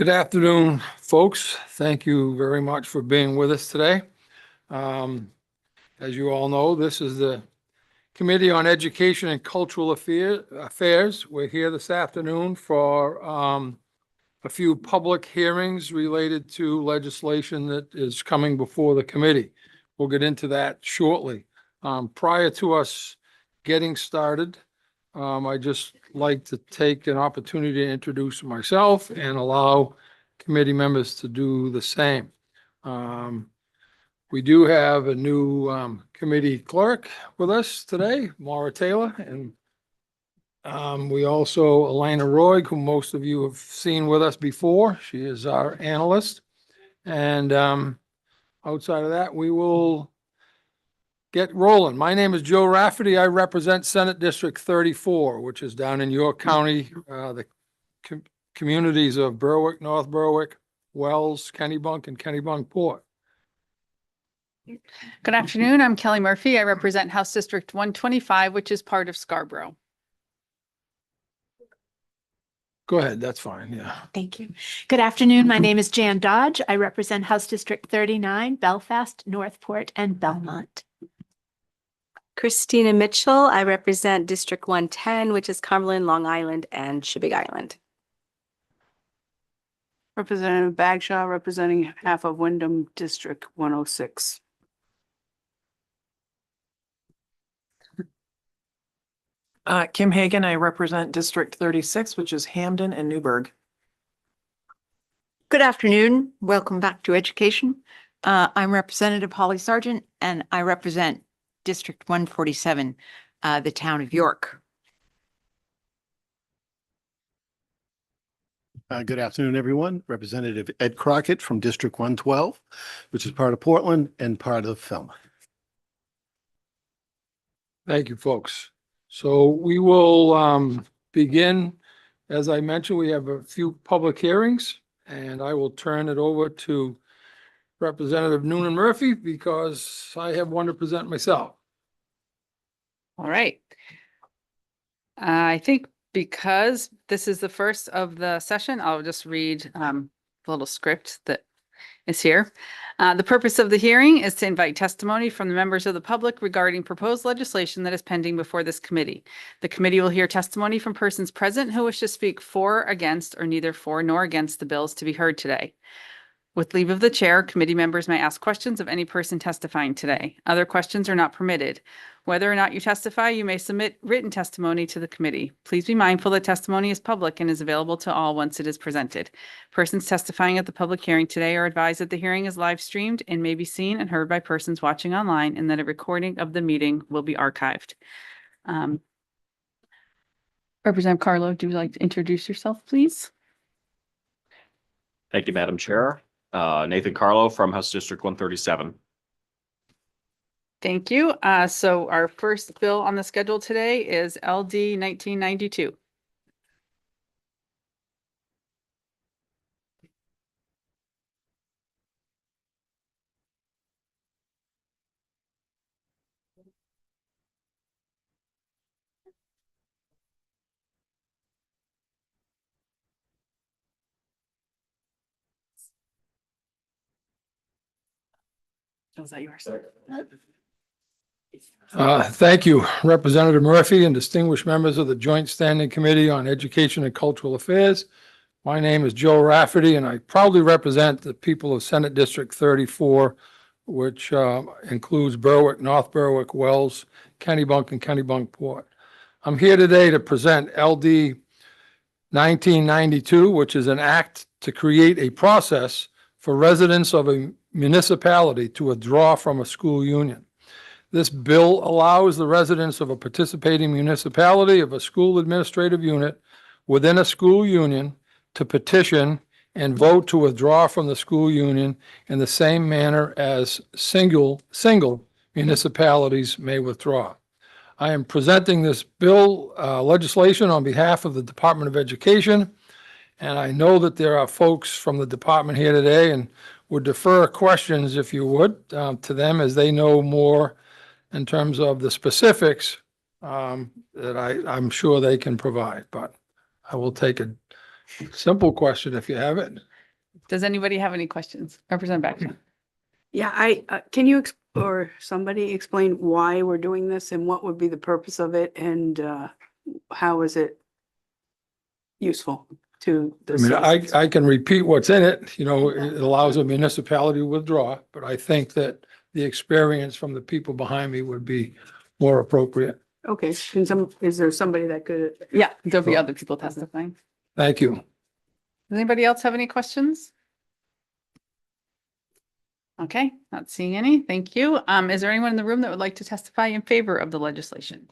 Good afternoon, folks. Thank you very much for being with us today. As you all know, this is the Committee on Education and Cultural Affairs. We're here this afternoon for a few public hearings related to legislation that is coming before the committee. We'll get into that shortly. Prior to us getting started, I just like to take an opportunity to introduce myself and allow committee members to do the same. We do have a new committee clerk with us today, Maura Taylor, and we also, Elena Roy, who most of you have seen with us before. She is our analyst. And outside of that, we will get rolling. My name is Joe Rafferty. I represent Senate District 34, which is down in York County, the communities of Berwick, North Berwick, Wells, Kennebunk, and Kennebunkport. Good afternoon. I'm Kelly Murphy. I represent House District 125, which is part of Scarborough. Go ahead. That's fine. Yeah. Thank you. Good afternoon. My name is Jan Dodge. I represent House District 39, Belfast, Northport, and Belmont. Christina Mitchell. I represent District 110, which is Cumberland, Long Island, and Shebig Island. Representative Bagshaw, representing half of Wyndham District 106. Kim Hagan, I represent District 36, which is Hamden and Newburgh. Good afternoon. Welcome back to education. I'm Representative Holly Sargent, and I represent District 147, the town of York. Good afternoon, everyone. Representative Ed Crockett from District 112, which is part of Portland and part of Falmouth. Thank you, folks. So we will begin. As I mentioned, we have a few public hearings, and I will turn it over to Representative Noonan Murphy because I have one to present myself. All right. I think because this is the first of the session, I'll just read the little script that is here. The purpose of the hearing is to invite testimony from the members of the public regarding proposed legislation that is pending before this committee. The committee will hear testimony from persons present who wish to speak for, against, or neither for nor against the bills to be heard today. With leave of the chair, committee members may ask questions of any person testifying today. Other questions are not permitted. Whether or not you testify, you may submit written testimony to the committee. Please be mindful that testimony is public and is available to all once it is presented. Persons testifying at the public hearing today are advised that the hearing is live streamed and may be seen and heard by persons watching online, and that a recording of the meeting will be archived. Representative Carlo, would you like to introduce yourself, please? Thank you, Madam Chair. Nathan Carlo from House District 137. Thank you. So our first bill on the schedule today is LD 1992. Was that yours? Thank you, Representative Murphy and distinguished members of the Joint Standing Committee on Education and Cultural Affairs. My name is Joe Rafferty, and I proudly represent the people of Senate District 34, which includes Berwick, North Berwick, Wells, Kennebunk, and Kennebunkport. I'm here today to present LD 1992, which is an act to create a process for residents of a municipality to withdraw from a school union. This bill allows the residents of a participating municipality of a school administrative unit within a school union to petition and vote to withdraw from the school union in the same manner as single municipalities may withdraw. I am presenting this bill legislation on behalf of the Department of Education, and I know that there are folks from the department here today and would defer questions, if you would, to them as they know more in terms of the specifics that I'm sure they can provide. But I will take a simple question if you have it. Does anybody have any questions? Representative Bagshaw. Yeah, can or somebody explain why we're doing this and what would be the purpose of it and how is it useful to the I mean, citizens? I can repeat what's in it, you know, it allows a municipality to withdraw, but I think that the experience from the people behind me would be more appropriate. Okay, is there somebody that could? Yeah, there'll be Sure. other people testifying. Thank you. Does anybody else have any questions? Okay, not seeing any. Thank you. Is there anyone in the room that would like to testify in favor of the legislation?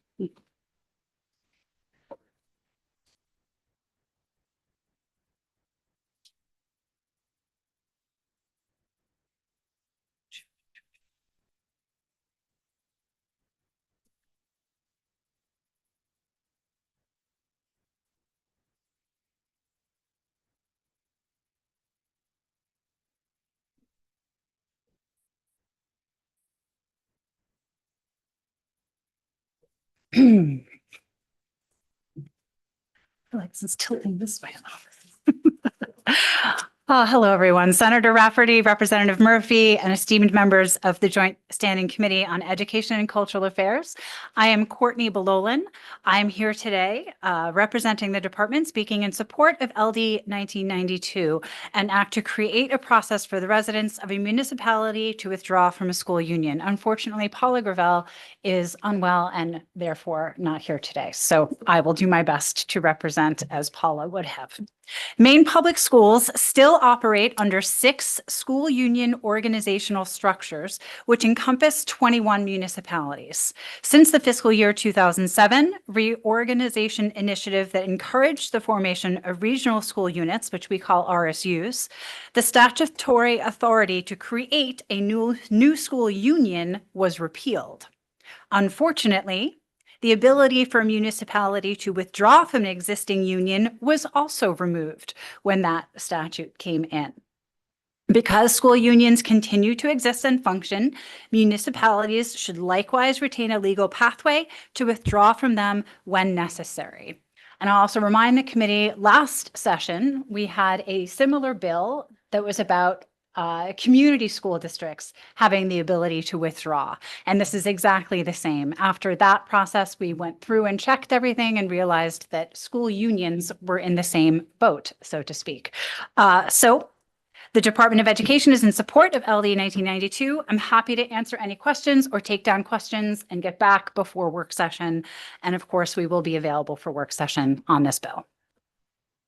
Alexa's tilting this way. Hello, everyone. Senator Rafferty, Representative Murphy, and esteemed members of the Joint Standing Committee on Education and Cultural Affairs. I am Courtney Belolin. I'm here today representing the department, speaking in support of LD 1992, an act to create a process for the residents of a municipality to withdraw from a school union. Unfortunately, Paula Gravel is unwell and therefore not here today. So I will do my best to represent as Paula would have. Maine Public Schools still operate under 6 school union organizational structures, which encompass 21 municipalities. Since the fiscal year 2007 reorganization initiative that encouraged the formation of regional school units, which we call RSUs, the statutory authority to create a new school union was repealed. Unfortunately, the ability for a municipality to withdraw from an existing union was also removed when that statute came in. Because school unions continue to exist and function, municipalities should likewise retain a legal pathway to withdraw from them when necessary. And I'll also remind the committee, last session, we had a similar bill that was about community school districts having the ability to withdraw. And this is exactly the same. After that process, we went through and checked everything and realized that school unions were in the same boat, so to speak. So the Department of Education is in support of LD 1992. I'm happy to answer any questions or take down questions and get back before work session. And of course, we will be available for work session on this bill.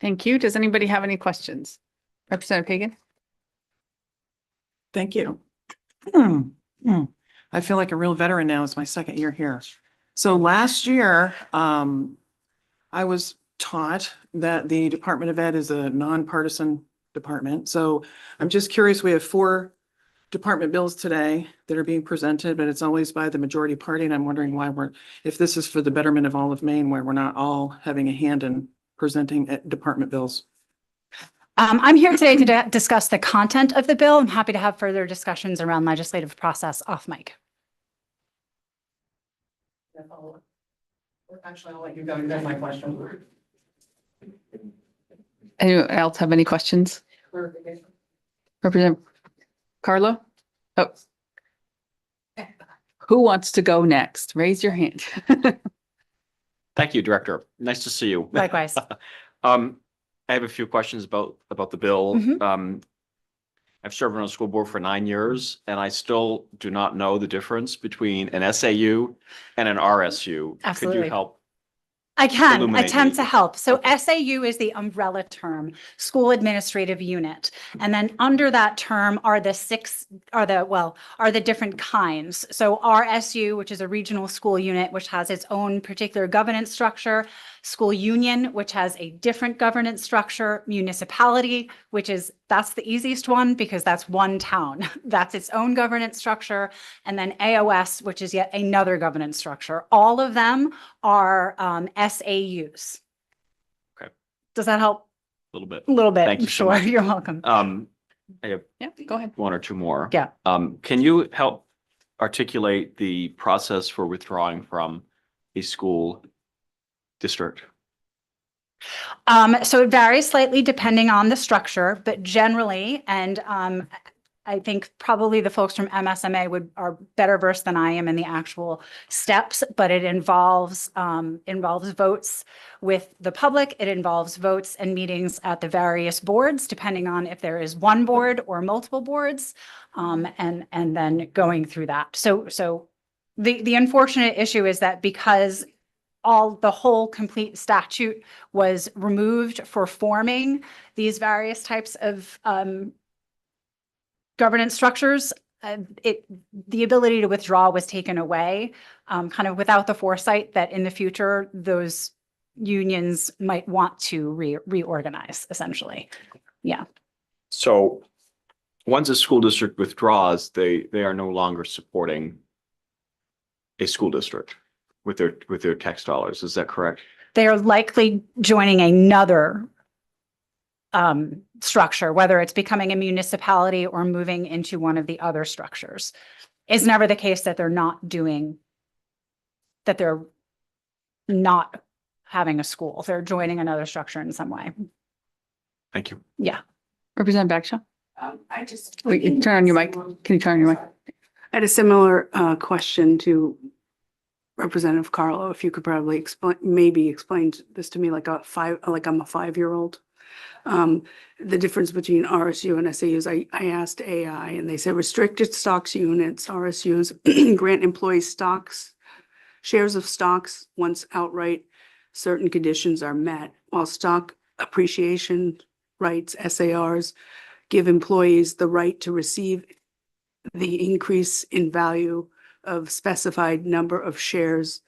Thank you. Does anybody have any questions? Representative Kagan? Thank you. I feel like a real veteran now. It's my second year here. So last year, I was taught that the Department of Ed is a nonpartisan department. So I'm just curious, we have 4 department bills today that are being presented, but it's always by the majority party. And I'm wondering why if this is for the betterment of all of Maine, why we're not all having a hand in presenting department bills. I'm here today to discuss the content of the bill. I'm happy to have further discussions around legislative process off mic. Actually, I'll let you go. You got my question. Anyone else have any questions? Representative Carlo? Oh. Who wants to go next? Raise your hand. Thank you, Director. Nice to see you. Likewise. I have a few questions about the bill. Mhm. I've served on a school board for 9 years, and I still do not know the difference between an SAU and an RSU. Could Absolutely. you help? I can Illuminate attempt me. to help. So Okay. SAU is the umbrella term, school administrative unit. And then under that term are the different kinds. So RSU, which is a regional school unit, which has its own particular governance structure, school union, which has a different governance structure, municipality, that's the easiest one because that's one town. That's its own governance structure. And then AOS, which is yet another governance structure. All of them are SAUs. Okay. Does that help? A little bit. A little bit. Thank you so Sure, much. you're welcome. I have Yeah, go ahead. 1 or 2 more. Yeah. Can you help articulate the process for withdrawing from a school district? So it varies slightly depending on the structure, but generally, and I think probably the folks from MSMA are better versed than I am in the actual steps, but it involves votes with the public. It involves votes and meetings at the various boards, depending on if there is one board or multiple boards, and then going through that. So the unfortunate issue is that because the whole complete statute was removed for forming these various types of governance structures, the ability to withdraw was taken away, kind of without the foresight that in the future, those unions might want to reorganize, essentially. Yeah. So once a school district withdraws, they are no longer supporting a school district with their tax dollars. Is that correct? They are likely joining another structure, whether it's becoming a municipality or moving into one of the other structures. It's never the case that they're not having a school. They're joining another structure in some way. Thank you. Yeah. Representative Bagshaw? I just. Wait, turn on your mic. Can you turn on your mic? I had a similar question to Representative Carlo. If you could probably explain this to me like I'm a 5-year-old. The difference between RSU and SAUs. I asked AI and they said restricted stocks units, RSUs, grant employees stocks, shares of stocks once outright certain conditions are met, while stock appreciation rights, SARs, give employees the right to receive the increase in value of specified number of shares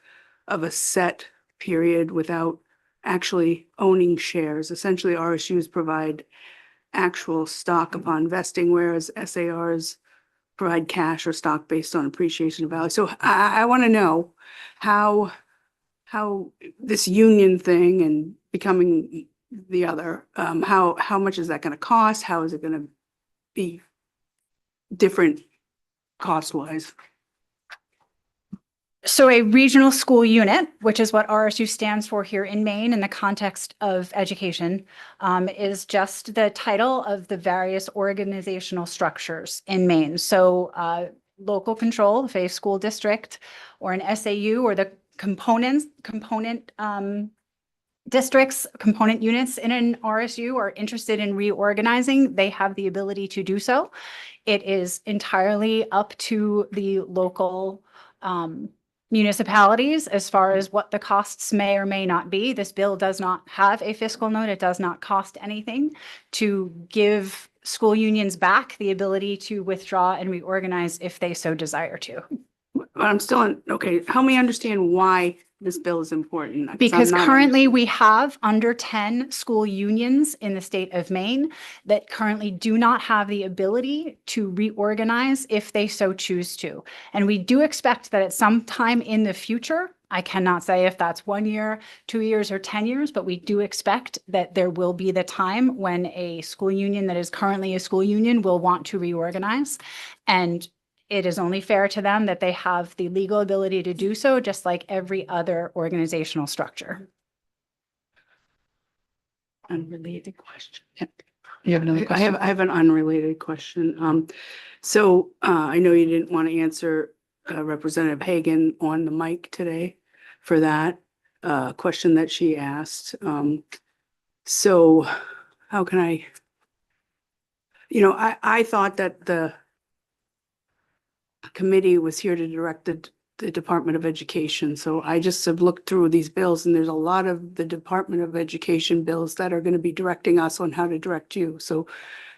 of a set period without actually owning shares. Essentially, RSUs provide actual stock upon vesting, whereas SARs provide cash or stock based on appreciation of value. So I want to know how this union thing and becoming the other, how much is that going to cost? How is it going to be different cost-wise? So a regional school unit, which is what RSU stands for here in Maine in the context of education, is just the title of the various organizational structures in Maine. So local control, if a school district or an SAU or the component districts, component units in an RSU are interested in reorganizing, they have the ability to do so. It is entirely up to the local municipalities as far as what the costs may or may not be. This bill does not have a fiscal note. It does not cost anything to give school unions back the ability to withdraw and reorganize if they so desire to. But I'm still okay. Help me understand why this bill is important. 'Cause Because I'm not currently we have under 10 school unions in the state of Maine that currently do not have the ability to reorganize if they so choose to. And we do expect that at some time in the future, I cannot say if that's 1 year, 2 years, or 10 years, but we do expect that there will be the time when a school union that is currently a school union will want to reorganize. And it is only fair to them that they have the legal ability to do so, just like every other organizational structure. Unrelated question. You have another question? I have an unrelated question. So I know you didn't want to answer Representative Hagan on the mic today for that question that she asked. So how can I thought that the committee was here to direct the Department of Education. So I just have looked through these bills and there's a lot of the Department of Education bills that are going to be directing us on how to direct you. So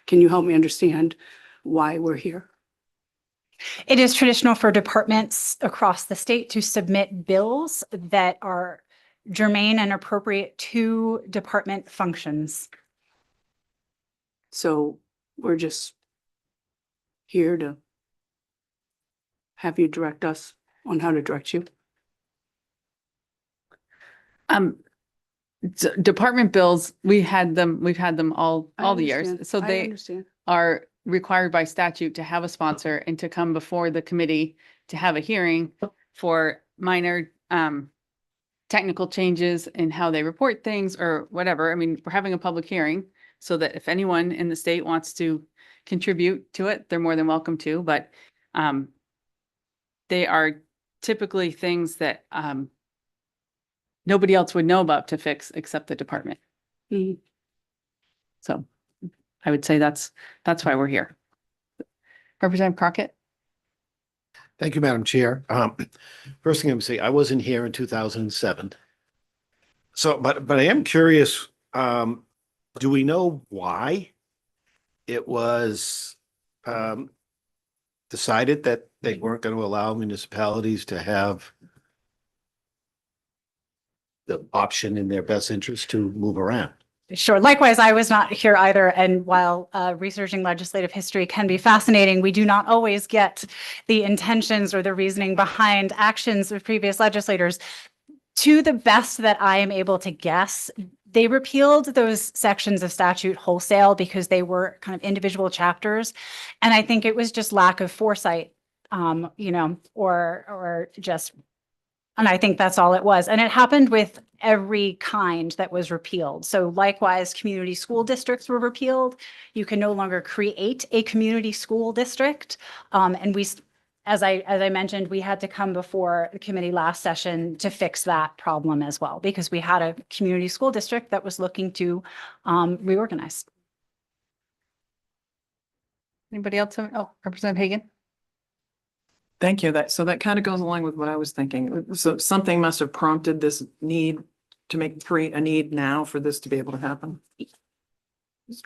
can you help me understand why we're here? It is traditional for departments across the state to submit bills that are germane and appropriate to department functions. So we're just here to have you direct us on how to direct you? Department bills, we've had them all I the years. understand. So I they understand. are required by statute to have a sponsor and to come before the committee to have a hearing for minor technical changes in how they report things or whatever. I mean, we're having a public hearing so that if anyone in the state wants to contribute to it, they're more than welcome to, but they are typically things that nobody else would know about to fix except the department. Mhm. So I would say that's why we're here. Representative Crockett? Thank you, Madam Chair. First thing I'm saying, I wasn't here in 2007. So, but I am curious, do we know why it was decided that they weren't going to allow municipalities to have the option in their best interest to move around? Sure. Likewise, I was not here either. And while researching legislative history can be fascinating, we do not always get the intentions or the reasoning behind actions of previous legislators. To the best that I am able to guess, they repealed those sections of statute wholesale because they were kind of individual chapters. And I think it was just lack of foresight, or just, and I think that's all it was. And it happened with every kind that was repealed. So likewise, community school districts were repealed. You can no longer create a community school district. And we, as I mentioned, we had to come before the committee last session to fix that problem as well, because we had a community school district that was looking to reorganize. Anybody else? Oh, Representative Hagan? Thank you. So that kind of goes along with what I was thinking. So something must have prompted this need to create a need now for this to be able to happen.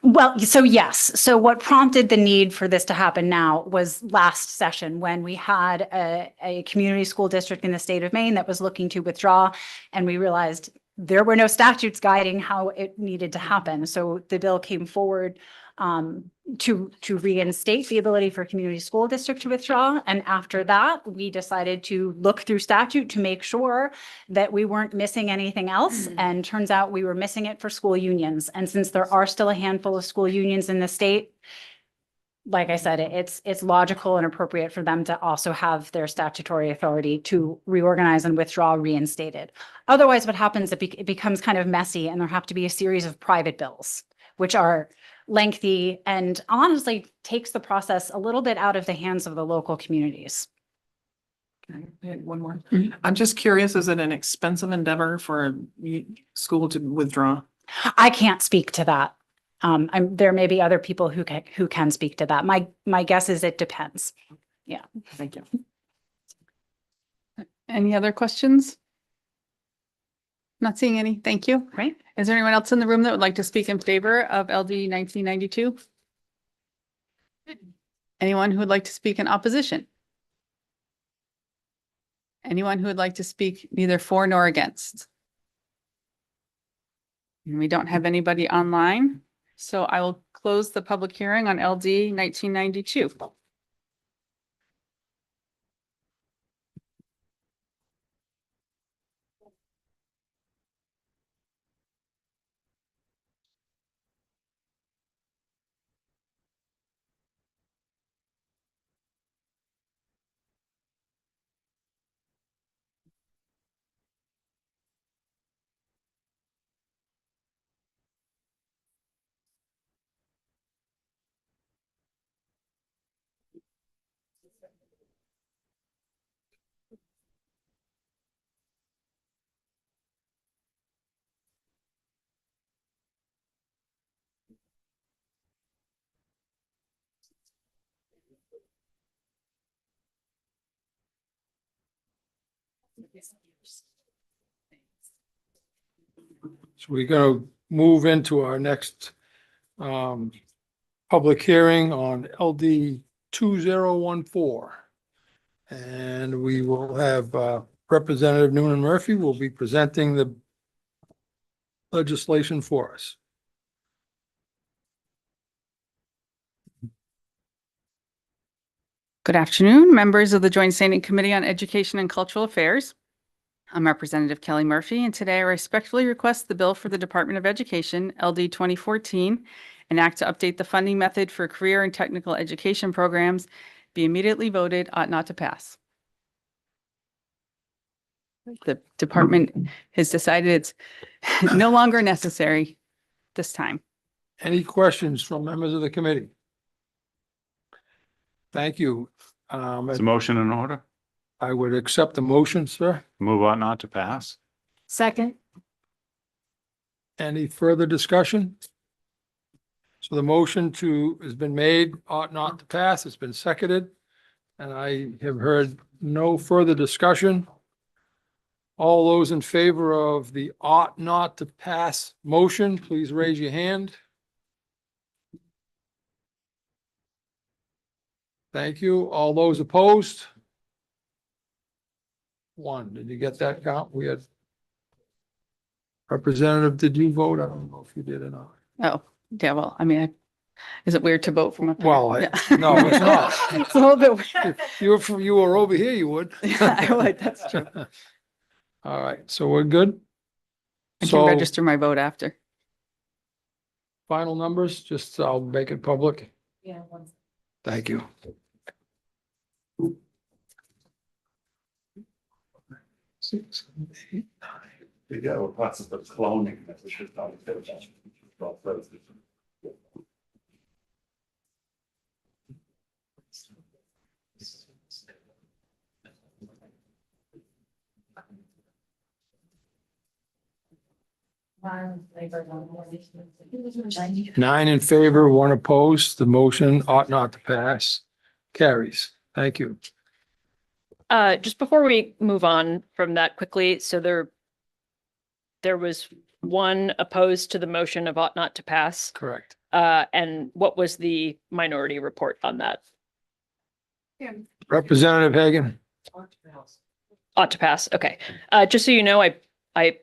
Well, so yes. So what prompted the need for this to happen now was last session when we had a community school district in the state of Maine that was looking to withdraw, and we realized there were no statutes guiding how it needed to happen. So the bill came forward to reinstate the ability for community school district to withdraw. And after that, we decided to look through statute to make sure that we weren't missing anything else. And turns out we were missing it for school unions. And since there are still a handful of school unions in the state, like I said, it's logical and appropriate for them to also have their statutory authority to reorganize and withdraw reinstated. Otherwise, what happens, it becomes kind of messy, and there have to be a series of private bills, which are lengthy and honestly takes the process a little bit out of the hands of the local communities. Okay, I had one more. Mhm. I'm just curious, is it an expensive endeavor for a school to withdraw? I can't speak to that. There may be other people who can speak to that. My guess is it depends. Yeah. Thank you. Any other questions? Not seeing any. Thank you. Great. Is there anyone else in the room that would like to speak in favor of LD 1992? Anyone who would like to speak in opposition? Anyone who would like to speak neither for nor against? And we don't have anybody online, so I will close the public hearing on LD 1992. So we're going to move into our next public hearing on LD 2014. And we will have Representative Noonan Murphy will be presenting the legislation for us. Good afternoon, members of the Joint Standing Committee on Education and Cultural Affairs. I'm Representative Kelly Murphy, and today I respectfully request the bill for the Department of Education, LD 2014, an act to update the funding method for career and technical education programs, be immediately voted, ought not to pass. the department has decided it's no longer necessary this time. Any questions from members of the committee? Thank you. Is a motion in order? I would accept the motion, sir. Move on not to pass? Second. Any further discussion? So the motion has been made, ought not to pass. It's been seconded. And I have heard no further discussion. All those in favor of the ought not to pass motion, please raise your hand. Thank you. All those opposed? One. Did you get that count? We had Representative, did you vote? I don't know if you did or not. Oh, yeah, well, I mean, is it weird to vote from up there? Well, Yeah. no, it's not. It's a little bit weird. If you were over here, you would. Yeah, I would, that's true. All right, so we're good. I can So register my vote after. final numbers, just I'll make it public. Yeah. Thank you. Six, 7, 8, 9. You got a process of cloning. That's what she's talking about. 9 in favor, 1 opposed. The motion ought not to pass. Carries. Thank you. Just before we move on from that quickly, so there was one opposed to the motion of ought not to pass. Correct. And what was the minority report on that? Representative Hagan. Ought to pass. Okay. Just so you know, I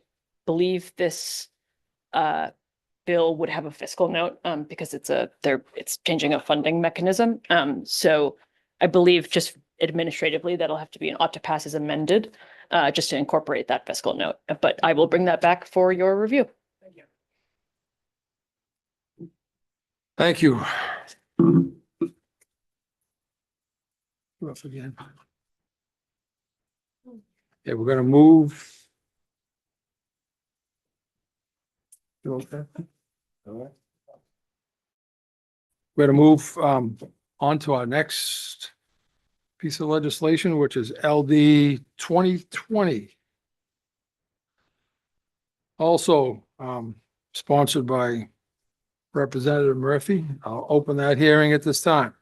believe this bill would have a fiscal note because it's changing a funding mechanism. So I believe just administratively that'll have to be an ought to pass as amended just to incorporate that fiscal note. But I will bring that back for your review. Thank you. Rough again. Okay, we're gonna move. You okay? All right. We're gonna move on to our next piece of legislation, which is LD 2020. Also sponsored by Representative Murphy. I'll open that hearing at this time.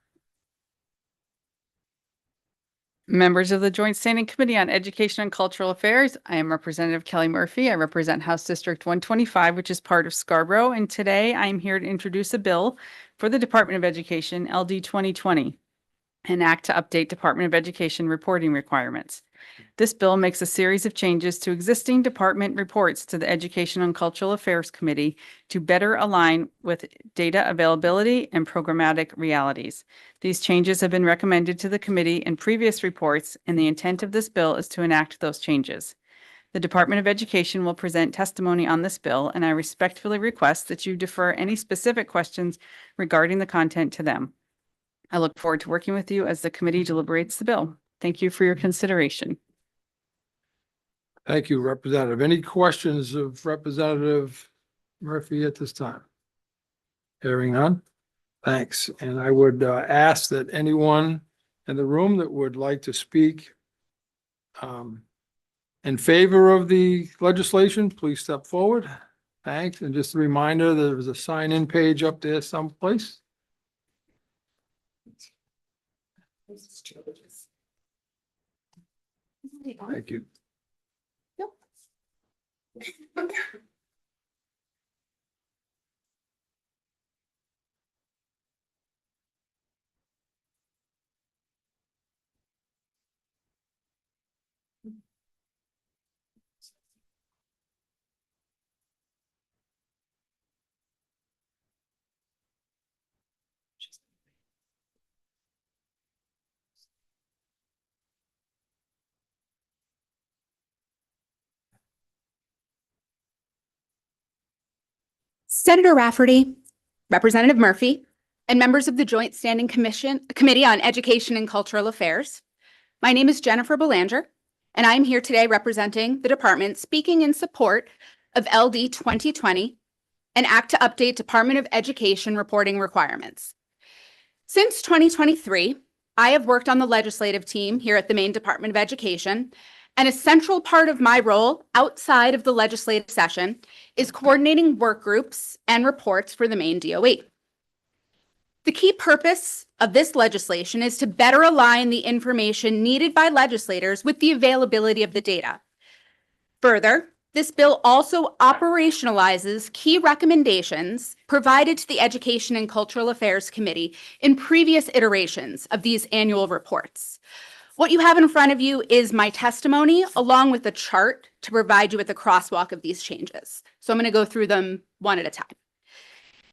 Members of the Joint Standing Committee on Education and Cultural Affairs, I am Representative Kelly Murphy. I represent House District 125, which is part of Scarborough. And today I am here to introduce a bill for the Department of Education, LD 2020, an act to update Department of Education reporting requirements. This bill makes a series of changes to existing department reports to the Education and Cultural Affairs Committee to better align with data availability and programmatic realities. These changes have been recommended to the committee in previous reports, and the intent of this bill is to enact those changes. The Department of Education will present testimony on this bill, and I respectfully request that you defer any specific questions regarding the content to them. I look forward to working with you as the committee deliberates the bill. Thank you for your consideration. Thank you, Representative. Any questions of Representative Murphy at this time? Hearing none. Thanks. And I would ask that anyone in the room that would like to speak in favor of the legislation, please step forward. Thanks. And just a reminder, there was a sign-in page up there someplace. Thank you. Senator Rafferty, Representative Murphy, and members of the Joint Standing Committee on Education and Cultural Affairs. My name is Jennifer Belanger, and I'm here today representing the department speaking in support of LD 2020, an act to update Department of Education reporting requirements. Since 2023, I have worked on the legislative team here at the Maine Department of Education, and a central part of my role outside of the legislative session is coordinating work groups and reports for the Maine DOE. The key purpose of this legislation is to better align the information needed by legislators with the availability of the data. Further, this bill also operationalizes key recommendations provided to the Education and Cultural Affairs Committee in previous iterations of these annual reports. What you have in front of you is my testimony along with a chart to provide you with a crosswalk of these changes. So I'm going to go through them one at a time.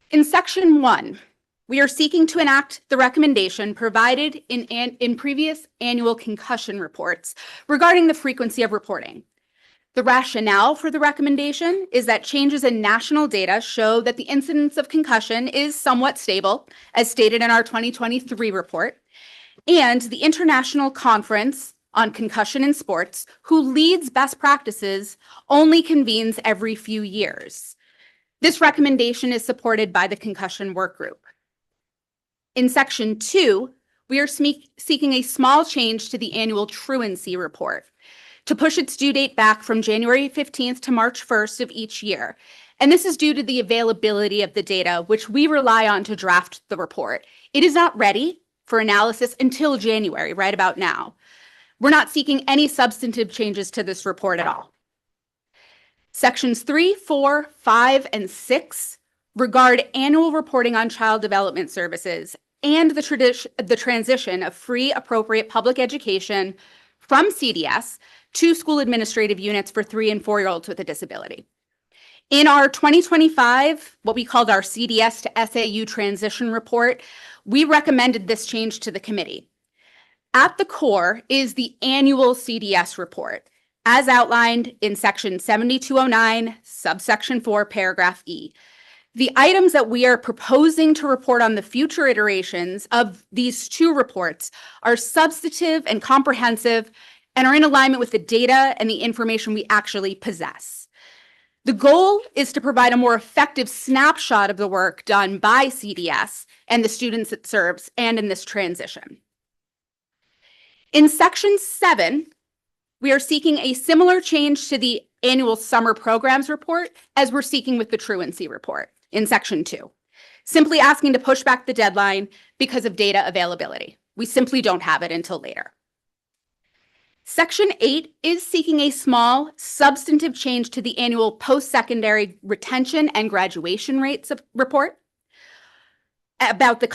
In section 1, we are seeking to enact the recommendation provided in previous annual concussion reports regarding the frequency of reporting. The rationale for the recommendation is that changes in national data show that the incidence of concussion is somewhat stable, as stated in our 2023 report, and the International Conference on Concussion in Sports, who leads best practices, only convenes every few years. This recommendation is supported by the Concussion Work Group. In section 2, we are seeking a small change to the annual truancy report to push its due date back from January 15th to March 1st of each year. And this is due to the availability of the data, which we rely on to draft the report. It is not ready for analysis until January, right about now. We're not seeking any substantive changes to this report at all. Sections 3, 4, 5, and 6 regard annual reporting on child development services and the transition of free appropriate public education from CDS to school administrative units for 3 and 4-year-olds with a disability. In our 2025, what we called our CDS to SAU transition report, we recommended this change to the committee. At the core is the annual CDS report, as outlined in section 7209, subsection 4, paragraph E. The items that we are proposing to report on the future iterations of these 2 reports are substantive and comprehensive and are in alignment with the data and the information we actually possess. The goal is to provide a more effective snapshot of the work done by CDS and the students it serves and in this transition. In section 7, we are seeking a similar change to the annual summer programs report as we're seeking with the truancy report in section 2, simply asking to push back the deadline because of data availability. We simply don't have it until later. Section 8 is seeking a small substantive change to the annual post-secondary retention and graduation rates report about the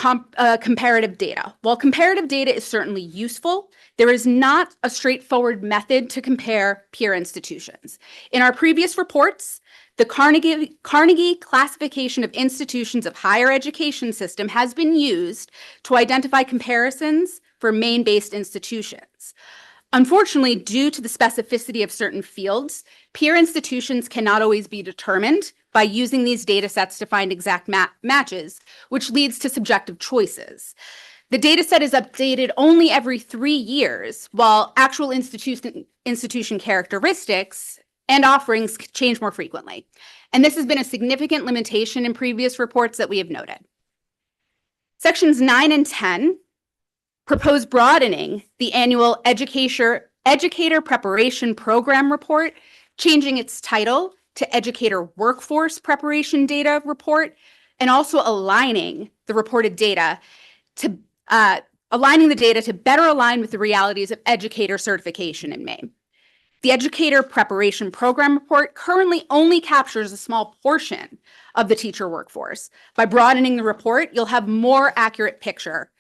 comparative data. While comparative data is certainly useful, there is not a straightforward method to compare peer institutions. In our previous reports, the Carnegie classification of institutions of higher education system has been used to identify comparisons for Maine-based institutions. Unfortunately, due to the specificity of certain fields, peer institutions cannot always be determined by using these data sets to find exact matches, which leads to subjective choices. The data set is updated only every 3 years, while actual institution characteristics and offerings change more frequently. And this has been a significant limitation in previous reports that we have noted. Sections 9 and 10 propose broadening the annual Educator Preparation Program report, changing its title to Educator Workforce Preparation Data Report, and also aligning the reported data to better align with the realities of educator certification in Maine. The Educator Preparation Program report currently only captures a small portion of the teacher workforce. By broadening the report, you'll have a more accurate picture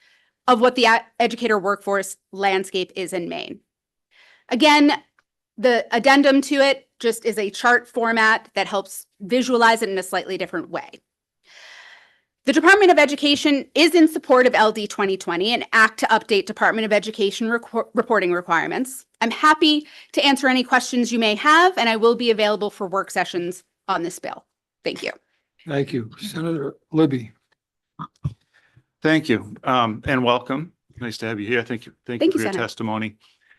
of what the educator workforce landscape is in Maine. Again, the addendum to it just is a chart format that helps visualize it in a slightly different way. The Department of Education is in support of LD 2020, an act to update Department of Education reporting requirements. I'm happy to answer any questions you may have, and I will be available for work sessions on this bill. Thank you. Thank you. Senator Libby. Thank you, and welcome. Nice to have you here. Thank you. Thank you Thank for you, your Senator. testimony.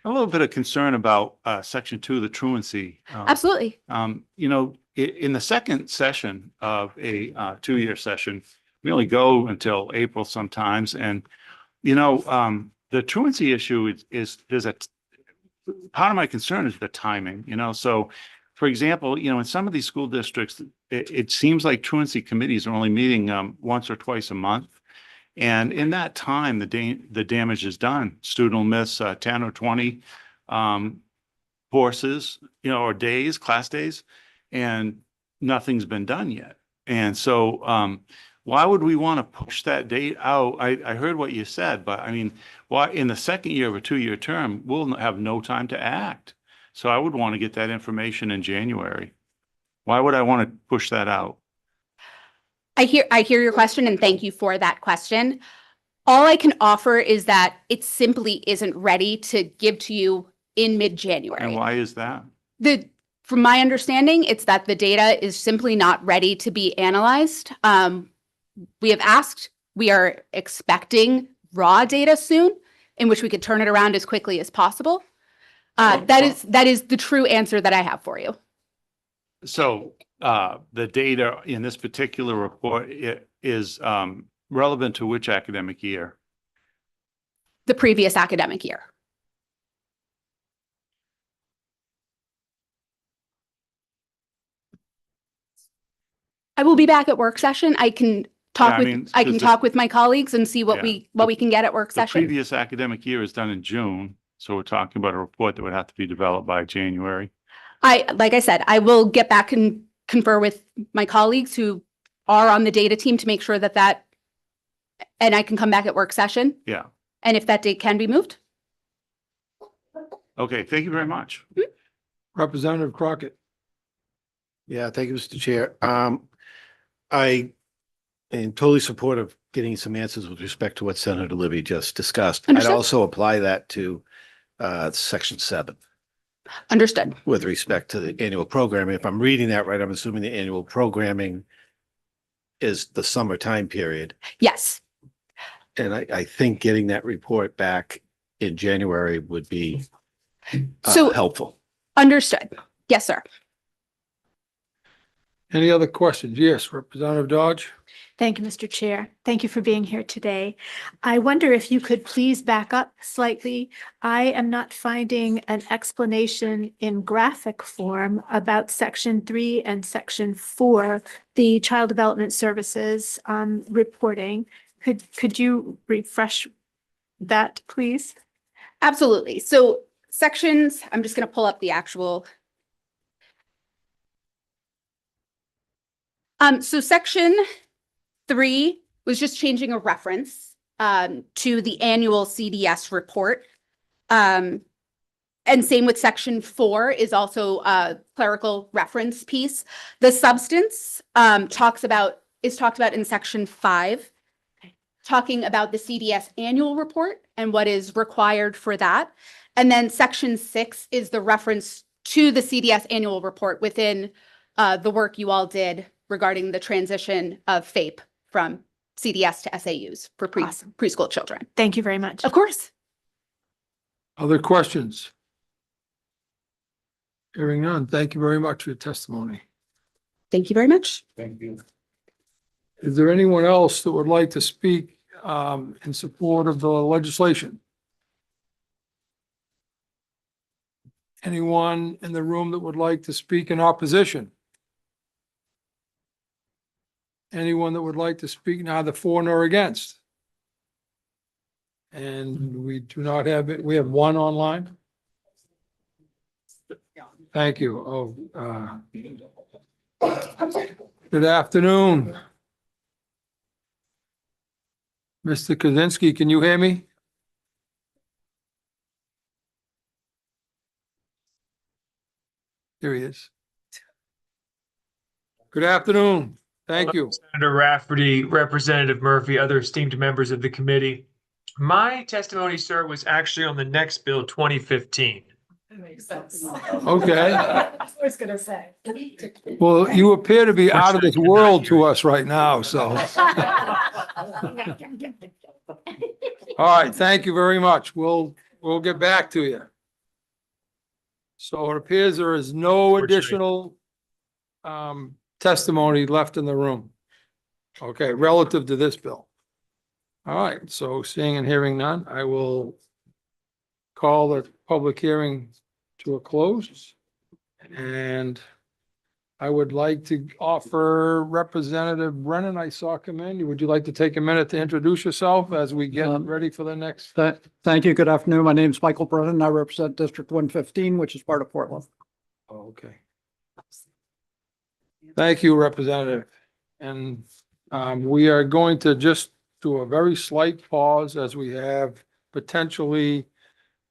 a little bit of concern about section 2, the truancy. Absolutely. In the second session of a 2-year session, we only go until April sometimes. And, the truancy issue part of my concern is the timing, so for example, in some of these school districts, it seems like truancy committees are only meeting once or twice a month. And in that time, the damage is done. Student will miss 10 or 20 courses, or days, class days, and nothing's been done yet. And so why would we want to push that date out? I heard what you said, but I mean, why in the second year of a 2-year term, we'll have no time to act. So I would want to get that information in January. Why would I want to push that out? I hear your question, and thank you for that question. All I can offer is that it simply isn't ready to give to you in mid-January. And why is that? From my understanding, it's that the data is simply not ready to be analyzed. We have asked, we are expecting raw data soon, in which we could turn it around as quickly as possible. That is the true answer that I have for you. So the data in this particular report is relevant to which academic year? The previous academic year. I will be back at work session. I can talk talk with my colleagues and see what we can get at work The session. previous academic year is done in June, so we're talking about a report that would have to be developed by January. Like I said, I will get back and confer with my colleagues who are on the data team to make sure that and I can come back at work session. Yeah. And if that date can be moved. Okay, thank you very much. Representative Crockett. Yeah, thank you, Mr. Chair. I am totally supportive of getting some answers with respect to what Senator Libby just discussed. Understood. I'd also apply that to section 7 Understood. with respect to the annual programming. If I'm reading that right, I'm assuming the annual programming is the summer time period. Yes. And I think getting that report back in January would be helpful. Understood. Yes, sir. Any other questions? Yes, Representative Dodge. Thank you, Mr. Chair. Thank you for being here today. I wonder if you could please back up slightly. I am not finding an explanation in graphic form about section 3 and section 4, the child development services reporting. Could you refresh that, please? Absolutely. So sections, I'm just going to pull up the actual. So section 3 was just changing a reference to the annual CDS report. And same with section 4 is also a clerical reference piece. The substance is talked about in section 5, talking about the CDS annual report and what is required for that. And then section 6 is the reference to the CDS annual report within the work you all did regarding the transition of FAPE from CDS to SAUs for Awesome. preschool children. Thank you very much. Of course. Other questions? Hearing none. Thank you very much for your testimony. Thank you very much. Thank you. Is there anyone else that would like to speak in support of the legislation? Anyone in the room that would like to speak in opposition? Anyone that would like to speak neither for nor against? And we do not have it. We have one online. Thank you. Good afternoon. Mr. Kaczynski, can you hear me? Here he is. Good afternoon. Thank you. Senator Rafferty, Representative Murphy, other esteemed members of the committee. My testimony, sir, was actually on the next bill, 2015. That makes sense. Okay. I was gonna say. Well, you appear to be out of this world to us right now, so. All right, thank you very much. We'll get back to you. So it appears there is no Unfortunately. additional testimony left in the room. Okay, relative to this bill. All right, so seeing and hearing none, I will call the public hearing to a close. And I would like to offer Representative Brennan, I saw come in. Would you like to take a minute to introduce yourself as we get ready for the next? Thank you. Good afternoon. My name is Michael Brennan. I represent District 115, which is part of Portland. Okay. Thank you, Representative. And we are going to just do a very slight pause as we have potentially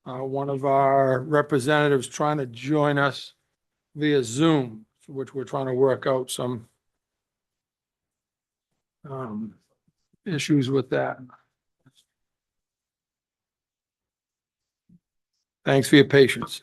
one of our representatives trying to join us via Zoom, which we're trying to work out some issues with that. Thanks for your patience.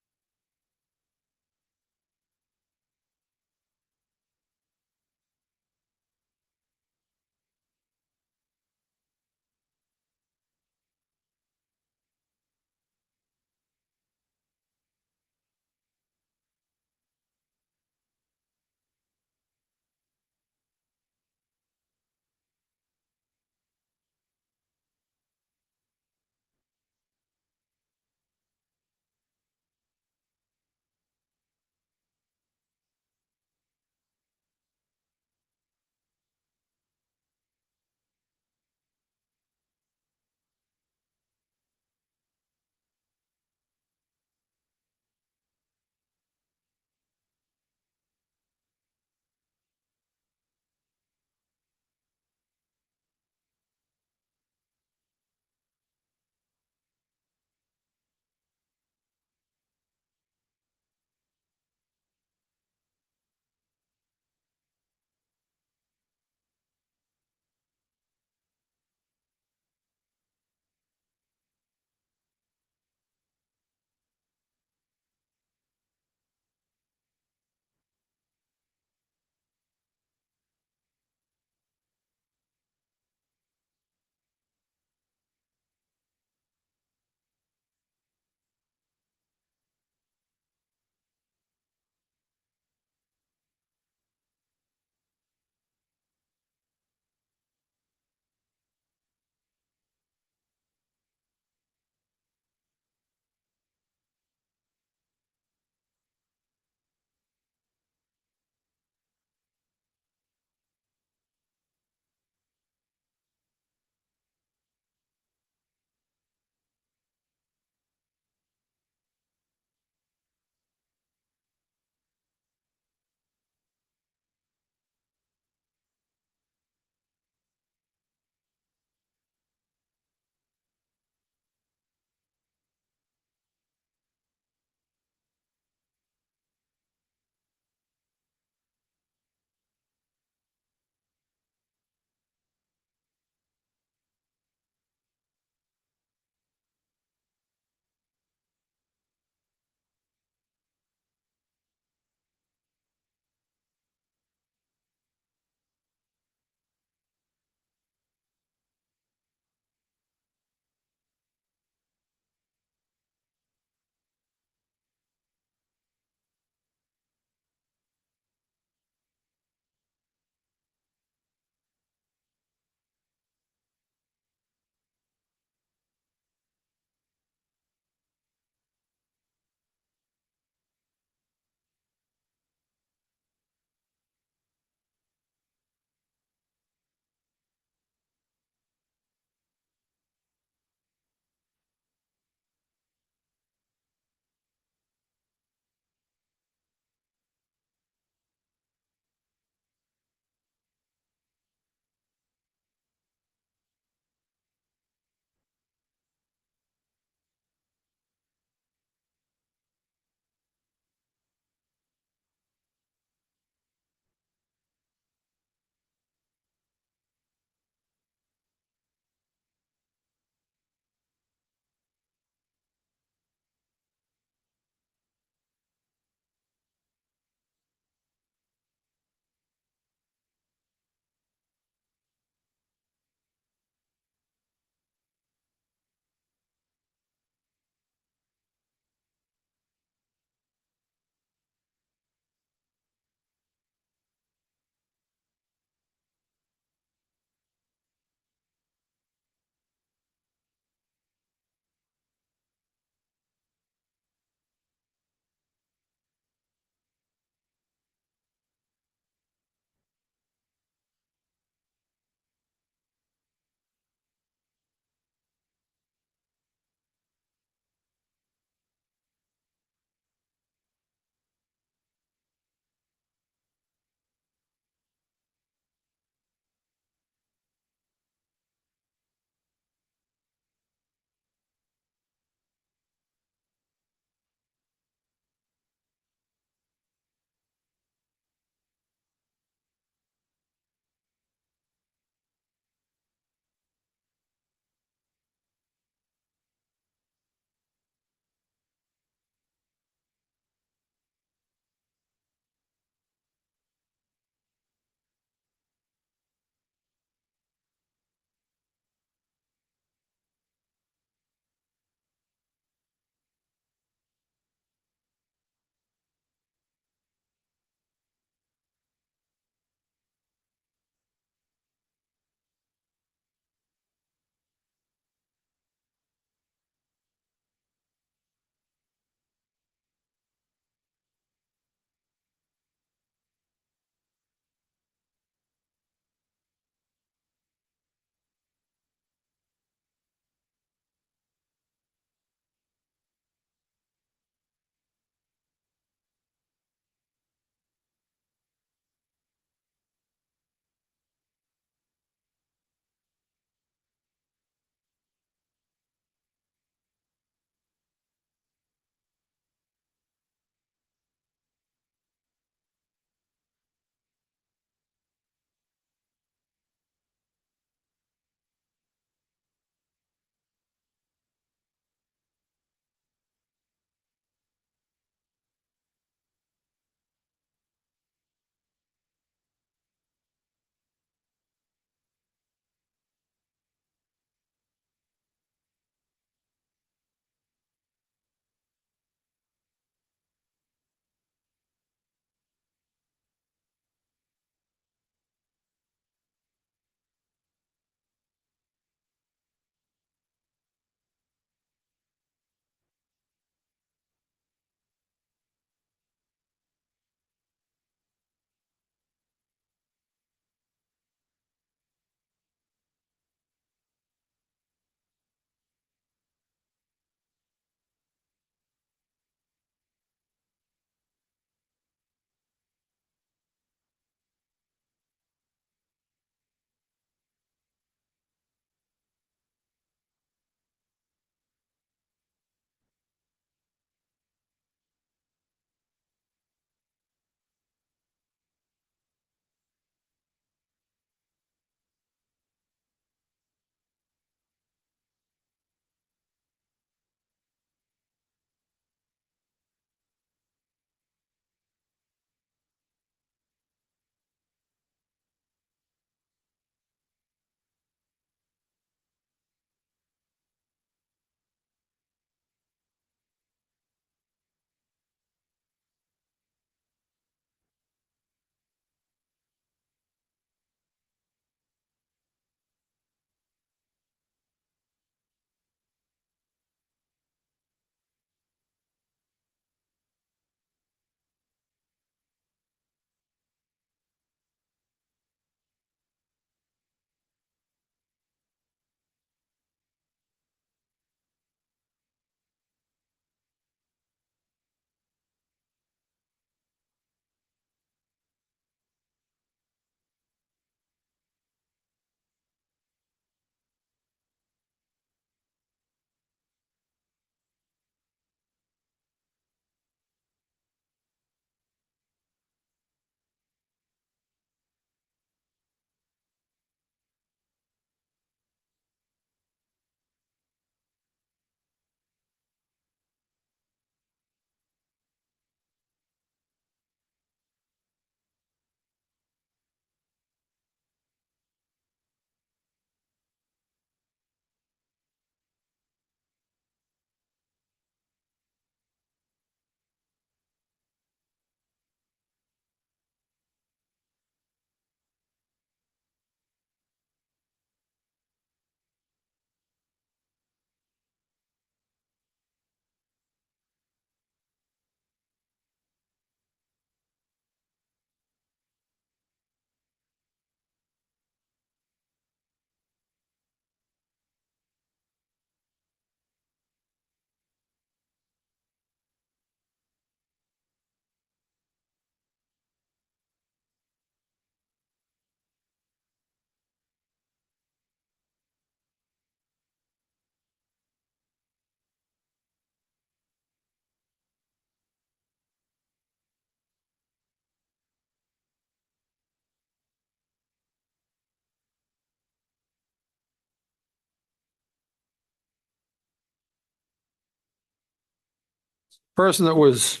person that was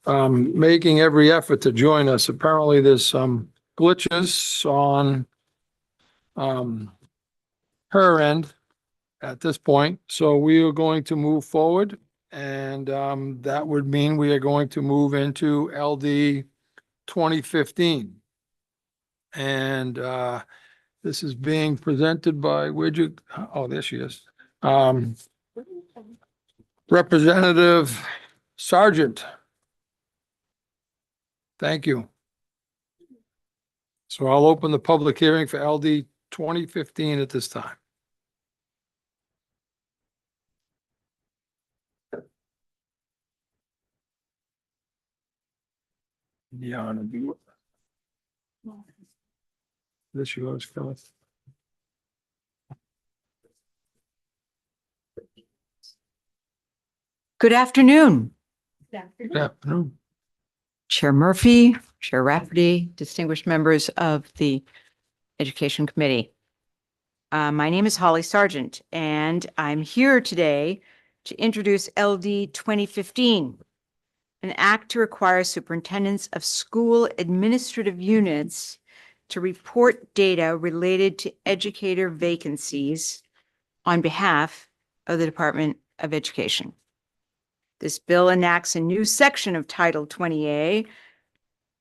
making every effort to join us. Apparently, there's some glitches on her end at this point. So we are going to move forward, and that would mean we are going to move into LD 2015. And this is being presented by, where'd you, oh, there she is. Representative Sargent. Thank you. So I'll open the public hearing for LD 2015 at this time. Yeah, and be this yours, Phyllis. Good afternoon, Good afternoon. Chair Murphy, Chair Rafferty, distinguished members of the Education Committee. My name is Holly Sargent, and I'm here today to introduce LD 2015, an act to require superintendents of school administrative units to report data related to educator vacancies on behalf of the Department of Education. This bill enacts a new section of Title 20A,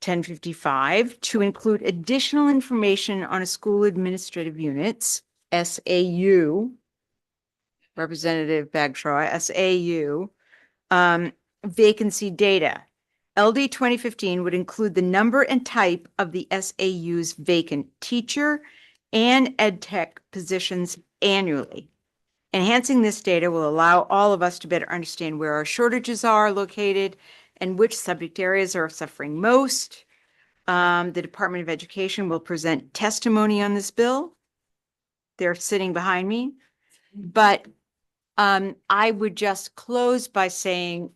1055, to include additional information on a school administrative unit's SAU, Representative Bagtraw, SAU, vacancy data. LD 2015 would include the number and type of the SAU's vacant teacher and ed tech positions annually. Enhancing this data will allow all of us to better understand where our shortages are located and which subject areas are suffering most. The Department of Education will present testimony on this bill. They're sitting behind me. But I would just close by saying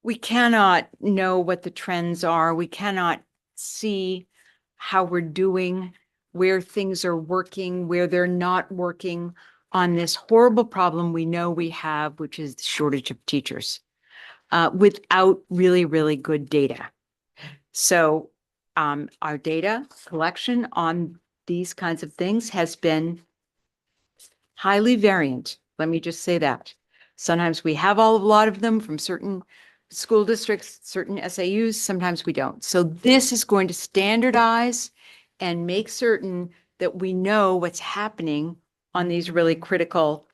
we cannot know what the trends are. We cannot see how we're doing, where things are working, where they're not working on this horrible problem we know we have, which is the shortage of teachers, without really, really good data. So our data collection on these kinds of things has been highly variant. Let me just say that. Sometimes we have a lot of them from certain school districts, certain SAUs, sometimes we don't. So this is going to standardize and make certain that we know what's happening on these really critical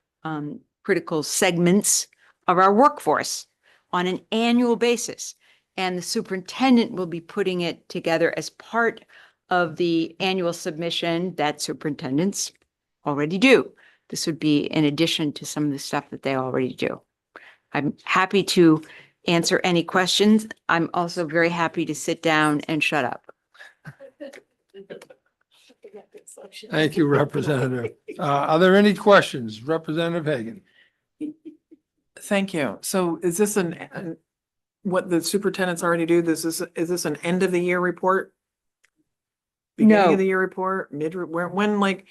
segments of our workforce on an annual basis. And the superintendent will be putting it together as part of the annual submission that superintendents already do. This would be in addition to some of the stuff that they already do. I'm happy to answer any questions. I'm also very happy to sit down and shut up. Thank you, Representative. Are there any questions? Representative Hagan. Thank you. So is this what the superintendents already do? Is this an end of the year report? Beginning No. of the year report, when like,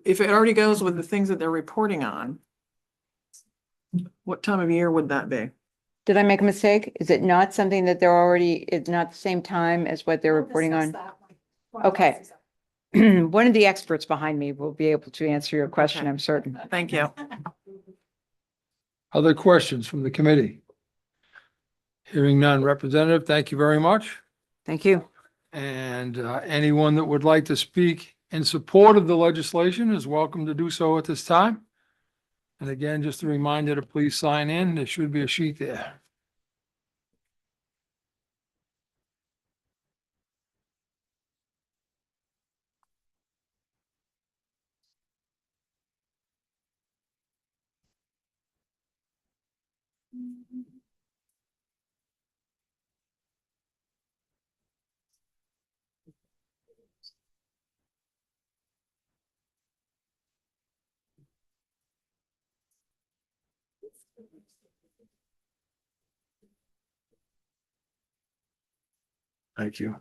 if it already goes with the things that they're reporting on, what time of year would that be? Did I make a mistake? Is it not something that they're already, it's not the same time as what they're reporting on? Okay. One of the experts behind me will be able to answer your question, Okay. I'm certain. Thank you. Other questions from the committee? Hearing none. Representative, thank you very much. Thank you. And anyone that would like to speak in support of the legislation is welcome to do so at this time. And again, just a reminder to please sign in. There should be a sheet there. Thank you.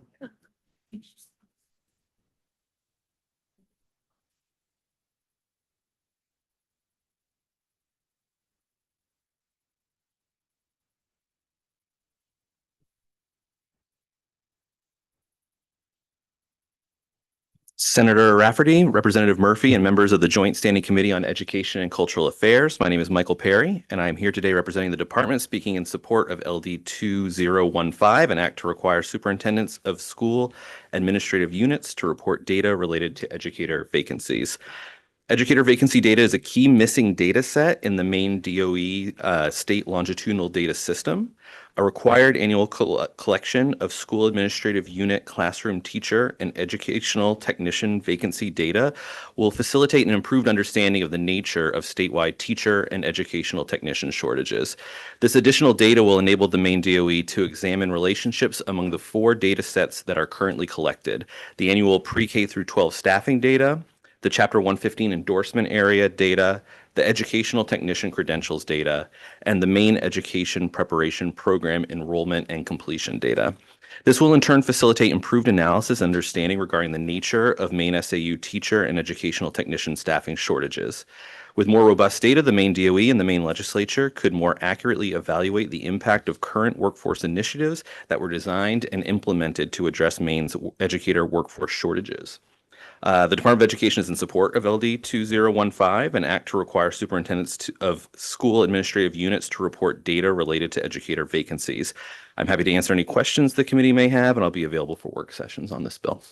Senator Rafferty, Representative Murphy, and members of the Joint Standing Committee on Education and Cultural Affairs. My name is Michael Perry, and I am here today representing the department speaking in support of LD 2015, an act to require superintendents of school administrative units to report data related to educator vacancies. Educator vacancy data is a key missing data set in the main DOE state longitudinal data system. A required annual collection of school administrative unit, classroom teacher, and educational technician vacancy data will facilitate an improved understanding of the nature of statewide teacher and educational technician shortages. This additional data will enable the main DOE to examine relationships among the 4 data sets that are currently collected: the annual pre-K through 12 staffing data, the Chapter 115 endorsement area data, the educational technician credentials data, and the main education preparation program enrollment and completion data. This will in turn facilitate improved analysis and understanding regarding the nature of Maine SAU teacher and educational technician staffing shortages. With more robust data, the Maine DOE and the Maine legislature could more accurately evaluate the impact of current workforce initiatives that were designed and implemented to address Maine's educator workforce shortages. The Department of Education is in support of LD 2015, an act to require superintendents of school administrative units to report data related to educator vacancies. I'm happy to answer any questions the committee may have, and I'll be available for work sessions on this bill.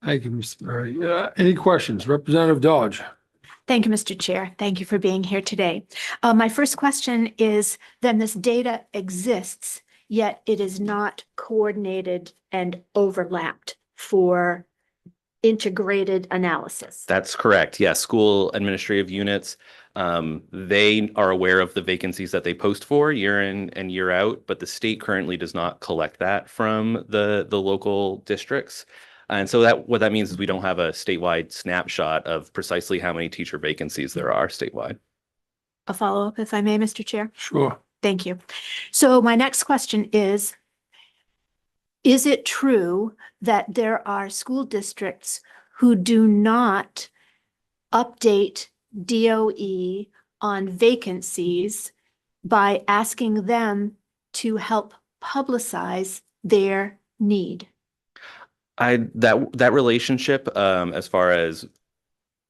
Thank you, Mr. Perry. Any questions? Representative Dodge. Thank you, Mr. Chair. Thank you for being here today. My first question is, then this data exists, yet it is not coordinated and overlapped for integrated analysis. That's correct. Yes, school administrative units, they are aware of the vacancies that they post for year in and year out, but the state currently does not collect that from the local districts. And so what that means is we don't have a statewide snapshot of precisely how many teacher vacancies there are statewide. A follow-up, if I may, Mr. Chair? Sure. Thank you. So my next question is it true that there are school districts who do not update DOE on vacancies by asking them to help publicize their need? That relationship, as far as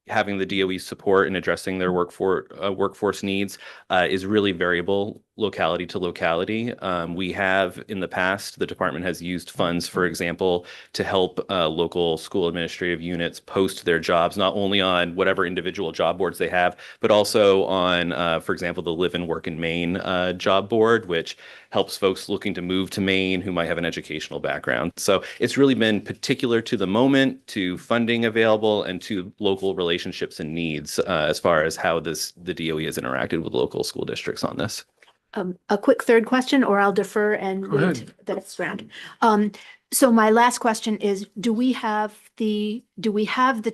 having the DOE support and addressing their workforce needs, is really variable locality to locality. We have in the past, the department has used funds, for example, to help local school administrative units post their jobs, not only on whatever individual job boards they have, but also on, for example, the Live and Work in Maine job board, which helps folks looking to move to Maine who might have an educational background. So it's really been particular to the moment, to funding available, and to local relationships and needs as far as how the DOE has interacted with local school districts on this. A quick third question, or I'll defer and wait the next round. So my last question is, do we have the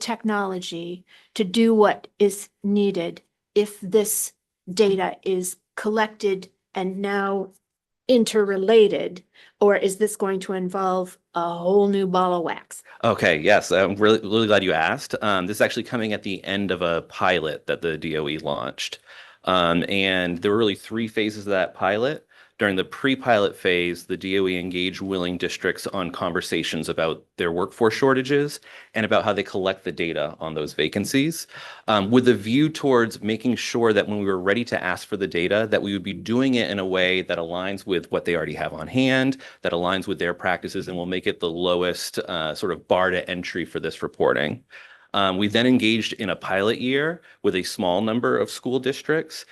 technology to do what is needed if this data is collected and now interrelated, or is this going to involve a whole new ball of wax? Okay, yes, I'm really glad you asked. This is actually coming at the end of a pilot that the DOE launched. And there were really 3 phases of that pilot. During the pre-pilot phase, the DOE engaged willing districts on conversations about their workforce shortages and about how they collect the data on those vacancies, with a view towards making sure that when we were ready to ask for the data, that we would be doing it in a way that aligns with what they already have on hand, that aligns with their practices, and will make it the lowest sort of bar to entry for this reporting. We then engaged in a pilot year with a small number of school districts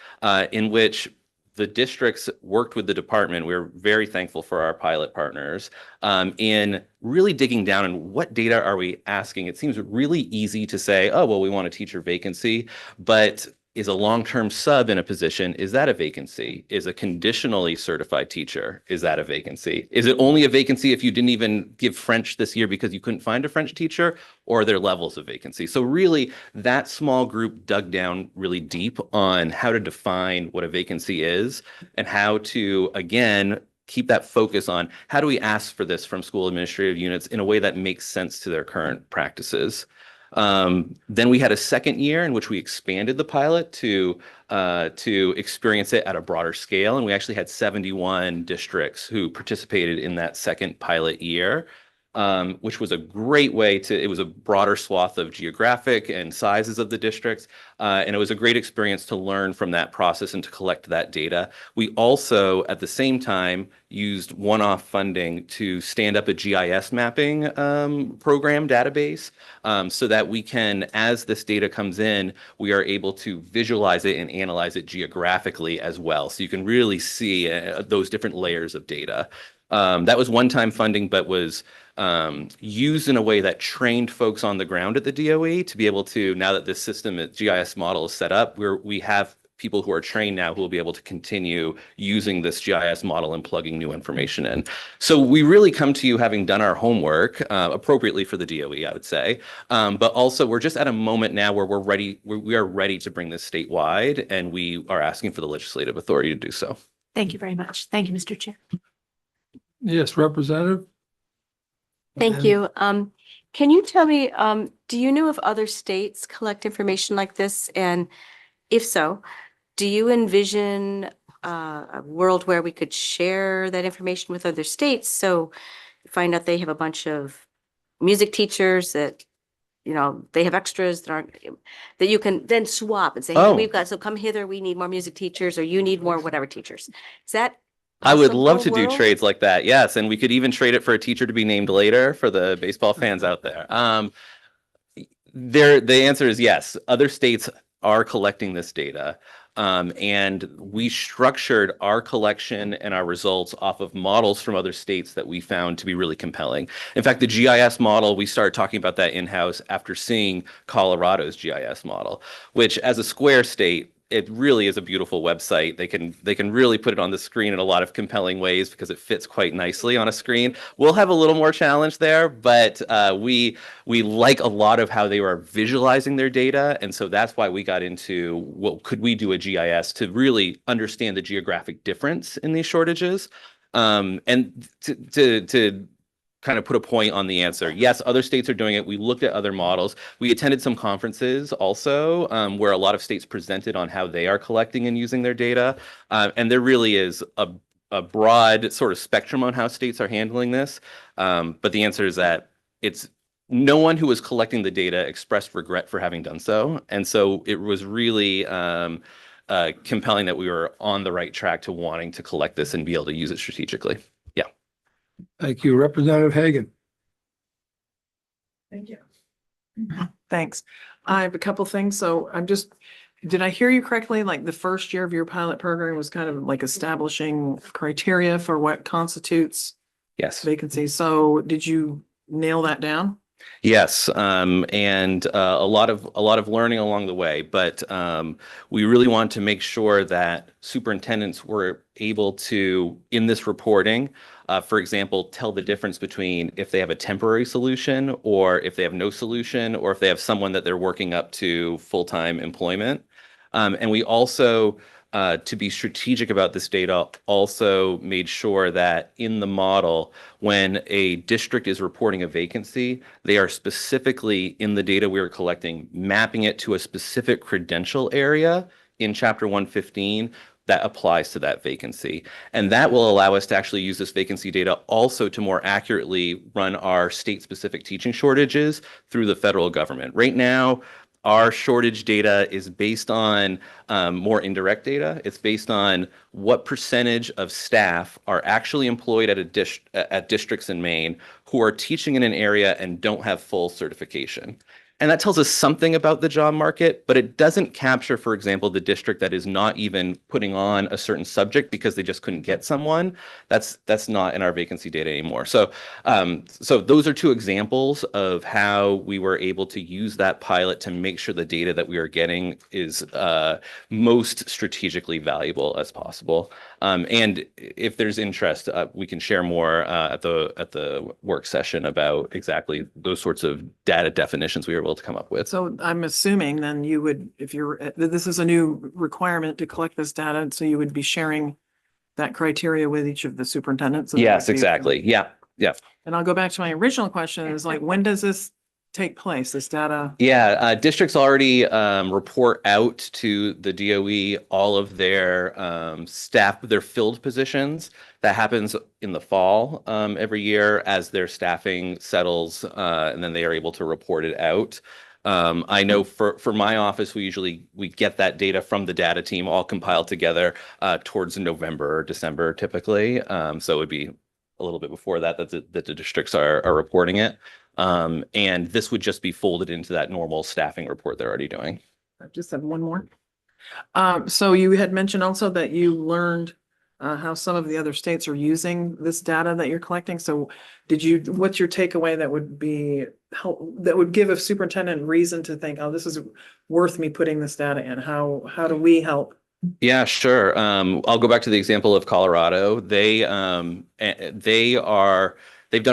in which the districts worked with the department. We're very thankful for our pilot partners in really digging down on what data are we asking. It seems really easy to say, oh, well, we want a teacher vacancy, but is a long-term sub in a position, is that a vacancy? Is a conditionally certified teacher, is that a vacancy? Is it only a vacancy if you didn't even give French this year because you couldn't find a French teacher, or are there levels of vacancy? So really, that small group dug down really deep on how to define what a vacancy is and how to, again, keep that focus on how do we ask for this from school administrative units in a way that makes sense to their current practices. Then we had a second year in which we expanded the pilot to experience it at a broader scale. And we actually had 71 districts who participated in that second pilot year. which was a great way to, it was a broader swath of geographic and sizes of the districts. And it was a great experience to learn from that process and to collect that data. We also, at the same time, used one-off funding to stand up a GIS mapping program database so that we can, as this data comes in, we are able to visualize it and analyze it geographically as well. So you can really see those different layers of data. That was one-time funding, but was used in a way that trained folks on the ground at the DOE to be able to, now that this system, GIS model is set up, we have people who are trained now who will be able to continue using this GIS model and plugging new information in. So we really come to you having done our homework appropriately for the DOE, I would say. But also we're just at a moment now where we are ready to bring this statewide, and we are asking for the legislative authority to do so. Thank you very much. Thank you, Mr. Chair. Yes, Representative? Thank you. Can you tell me, do you know if other states collect information like this? And if so, do you envision a world where we could share that information with other states? So find out they have a bunch of music teachers that, you know, they have extras that aren't, that you can then swap and say, hey, we've got, so come hither, we need more music teachers, or you need more whatever teachers. Is that I would love to possible do world? trades like that. Yes. And we could even trade it for a teacher to be named later for the baseball fans out there. The answer is yes. Other states are collecting this data. And we structured our collection and our results off of models from other states that we found to be really compelling. In fact, the GIS model, we started talking about that in-house after seeing Colorado's GIS model, which as a square state, it really is a beautiful website. They can really put it on the screen in a lot of compelling ways because it fits quite nicely on a screen. We'll have a little more challenge there, but we like a lot of how they were visualizing their data, and so that's why we got into, well, could we do a GIS to really understand the geographic difference in these shortages, and to kind of put a point on the answer. Yes, other states are doing it. We looked at other models. We attended some conferences also where a lot of states presented on how they are collecting and using their data. And there really is a broad sort of spectrum on how states are handling this. But the answer is that it's no one who was collecting the data expressed regret for having done so. And so it was really compelling that we were on the right track to wanting to collect this and be able to use it strategically. Yeah. Thank you. Representative Hagan? Thank you. Thanks. I have a couple things. So did I hear you correctly? Like the first year of your pilot program was kind of like establishing criteria for what constitutes Yes. vacancy. So did you nail that down? Yes, and a lot of learning along the way, but we really want to make sure that superintendents were able to, in this reporting, for example, tell the difference between if they have a temporary solution or if they have no solution or if they have someone that they're working up to full-time employment. And we also, to be strategic about this data, also made sure that in the model, when a district is reporting a vacancy, they are specifically in the data we were collecting, mapping it to a specific credential area in Chapter 115 that applies to that vacancy. And that will allow us to actually use this vacancy data also to more accurately run our state-specific teaching shortages through the federal government. Right now, our shortage data is based on more indirect data. It's based on what percentage of staff are actually employed at districts in Maine who are teaching in an area and don't have full certification. And that tells us something about the job market, but it doesn't capture, for example, the district that is not even putting on a certain subject because they just couldn't get someone. That's not in our vacancy data anymore. So, so those are two examples of how we were able to use that pilot to make sure the data that we are getting is most strategically valuable as possible. And if there's interest, we can share more at the work session about exactly those sorts of data definitions we were able to come up with. So I'm assuming then you would, if this is a new requirement to collect this data, so you would be sharing that criteria with each of the superintendents? Yes, exactly. Yeah. Yeah. And I'll go back to my original question is like, when does this take place, this data? Yeah, districts already report out to the DOE all of their staff, their filled positions. That happens in the fall every year as their staffing settles, and then they are able to report it out. I know for my office, we get that data from the data team all compiled together towards November or December typically. So it would be a little bit before that the districts are reporting it. And this would just be folded into that normal staffing report they're already doing. I just have one more. So you had mentioned also that you learned how some of the other states are using this data that you're collecting. So what's your takeaway that would be that would give a superintendent reason to think, oh, this is worth me putting this data in? How do we help? Yeah, sure. I'll go back to the example of Colorado. They've done a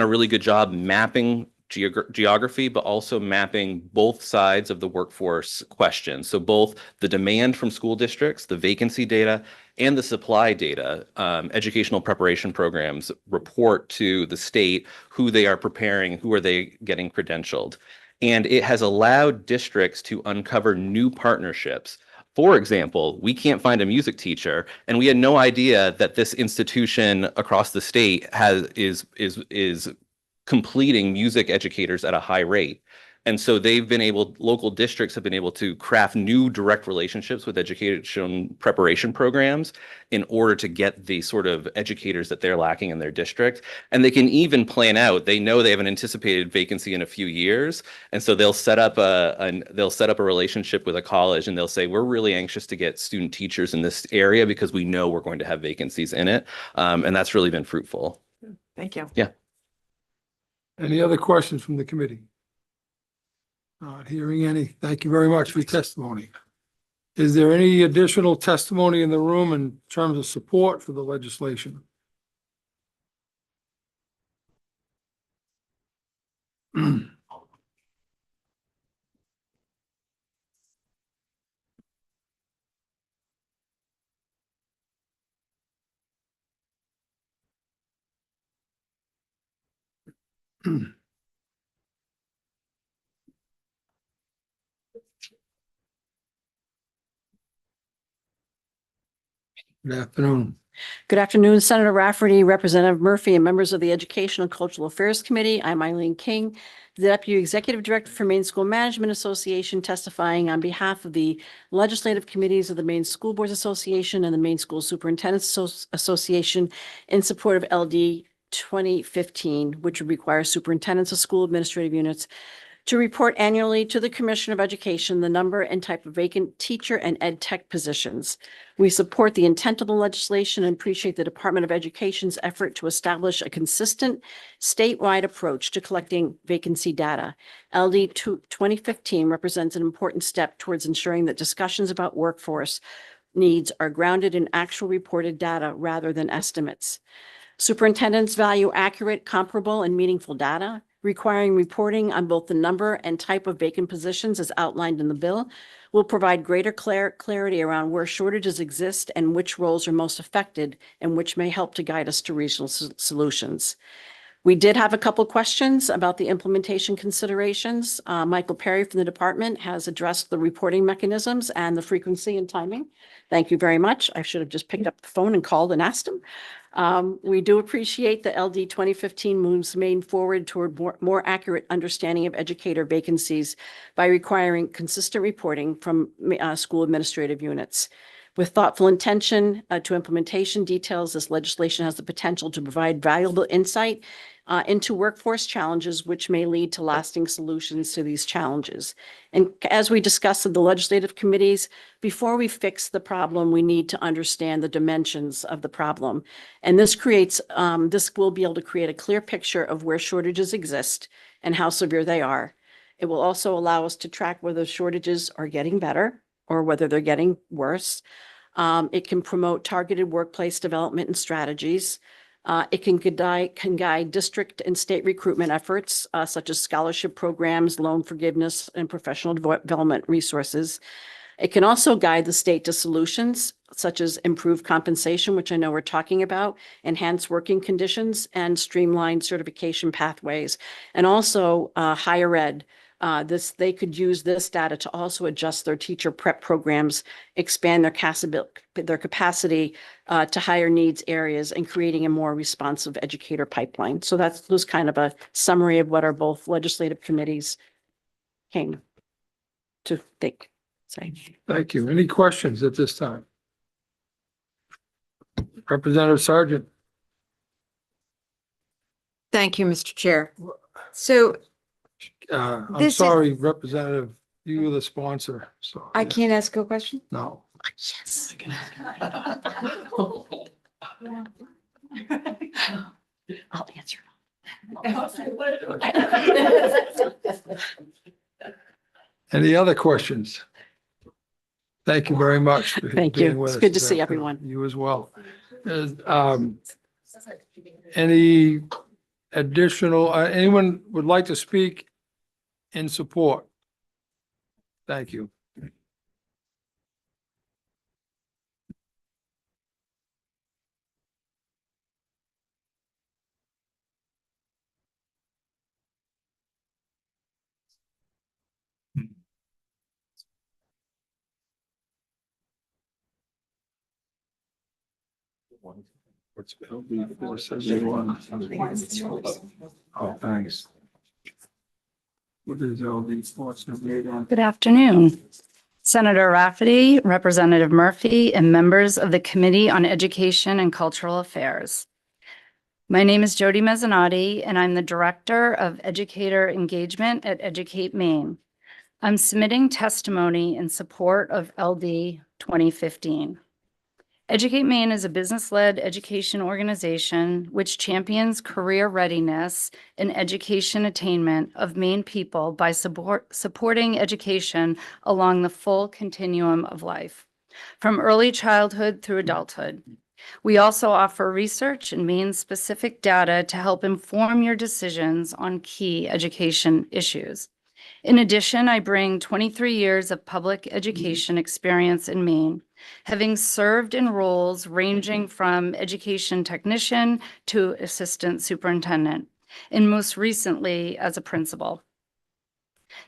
really good job mapping geography, but also mapping both sides of the workforce question. So both the demand from school districts, the vacancy data, and the supply data. Educational preparation programs report to the state who they are preparing, who are they getting credentialed. And it has allowed districts to uncover new partnerships. For example, we can't find a music teacher, and we had no idea that this institution across the state is completing music educators at a high rate. And so local districts have been able to craft new direct relationships with education preparation programs in order to get the sort of educators that they're lacking in their district. And they can even plan out, they know they have an anticipated vacancy in a few years. And so they'll set up a relationship with a college and they'll say, we're really anxious to get student teachers in this area because we know we're going to have vacancies in it. And that's really been fruitful. Thank you. Yeah. Any other questions from the committee? Not hearing any. Thank you very much for your testimony. Is there any additional testimony in the room in terms of support for the legislation? Good afternoon. Good afternoon, Senator Rafferty, Representative Murphy, and members of the Education and Cultural Affairs Committee. I'm Eileen King, the Deputy Executive Director for Maine School Management Association, testifying on behalf of the legislative committees of the Maine School Boards Association and the Maine School Superintendents Association in support of LD 2015, which would require superintendents of school administrative units to report annually to the Commissioner of Education the number and type of vacant teacher and ed tech positions. We support the intent of the legislation and appreciate the Department of Education's effort to establish a consistent statewide approach to collecting vacancy data. LD 2015 represents an important step towards ensuring that discussions about workforce needs are grounded in actual reported data rather than estimates. Superintendents value accurate, comparable, and meaningful data. Requiring reporting on both the number and type of vacant positions as outlined in the bill will provide greater clarity around where shortages exist and which roles are most affected and which may help to guide us to regional solutions. We did have a couple questions about the implementation considerations. Michael Perry from the department has addressed the reporting mechanisms and the frequency and timing. Thank you very much. I should have just picked up the phone and called and asked him. We do appreciate the LD 2015 moves Maine forward toward more accurate understanding of educator vacancies by requiring consistent reporting from school administrative units. With thoughtful intention to implementation details, this legislation has the potential to provide valuable insight into workforce challenges, which may lead to lasting solutions to these challenges. And as we discussed in the legislative committees, before we fix the problem, we need to understand the dimensions of the problem. And this will be able to create a clear picture of where shortages exist and how severe they are. It will also allow us to track whether shortages are getting better or whether they're getting worse. It can promote targeted workplace development and strategies. It can guide district and state recruitment efforts, such as scholarship programs, loan forgiveness, and professional development resources. It can also guide the state to solutions, such as improved compensation, which I know we're talking about, enhanced working conditions, and streamlined certification pathways, and also higher ed they could use this data to also adjust their teacher prep programs, expand their capacity to higher needs areas, and creating a more responsive educator pipeline. So that was kind of a summary of what our both legislative committees came to think. Thank you. Any questions at this time? Representative Sargent. Thank you, Mr. Chair. So I'm This is- sorry, Representative, you were the sponsor, so. I can't ask a question? No. Yes. I'll answer. Any other questions? Thank you very much. for Thank you. being with It's us good to this see afternoon. everyone. You as well. Any additional, anyone would like to speak in support? Thank you. What's LD 471? Oh, thanks. What is LD 471? Good afternoon. Senator Rafferty, Representative Murphy, and members of the Committee on Education and Cultural Affairs. My name is Jody Mezzanotte, and I'm the Director of Educator Engagement at Educate Maine. I'm submitting testimony in support of LD 2015. Educate Maine is a business-led education organization which champions career readiness and education attainment of Maine people by supporting education along the full continuum of life, from early childhood through adulthood. We also offer research and Maine-specific data to help inform your decisions on key education issues. In addition, I bring 23 years of public education experience in Maine, having served in roles ranging from education technician to assistant superintendent, and most recently as a principal.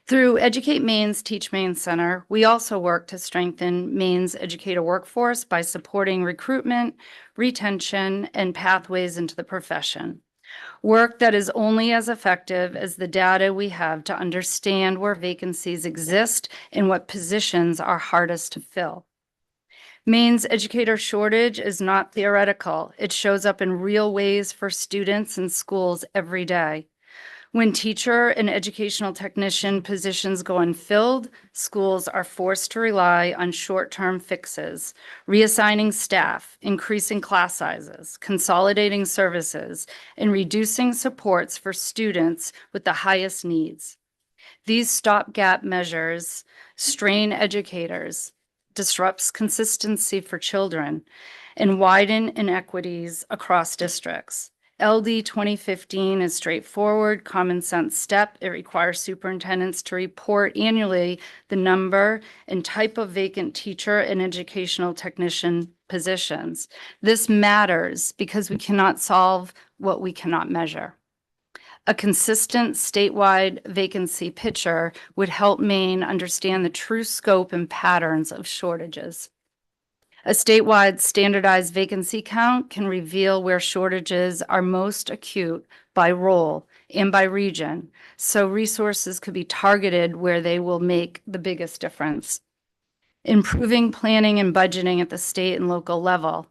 Through Educate Maine's Teach Maine Center, we also work to strengthen Maine's educator workforce by supporting recruitment, retention, and pathways into the profession. Work that is only as effective as the data we have to understand where vacancies exist and what positions are hardest to fill. Maine's educator shortage is not theoretical. It shows up in real ways for students and schools every day. When teacher and educational technician positions go unfilled, schools are forced to rely on short-term fixes, reassigning staff, increasing class sizes, consolidating services, and reducing supports for students with the highest needs. These stopgap measures strain educators, disrupts consistency for children, and widen inequities across districts. LD 2015 is straightforward, common sense step. It requires superintendents to report annually the number and type of vacant teacher and educational technician positions. This matters because we cannot solve what we cannot measure. A consistent statewide vacancy picture would help Maine understand the true scope and patterns of shortages. A statewide standardized vacancy count can reveal where shortages are most acute by role and by region, so resources could be targeted where they will make the biggest difference. Improving planning and budgeting at the state and local level.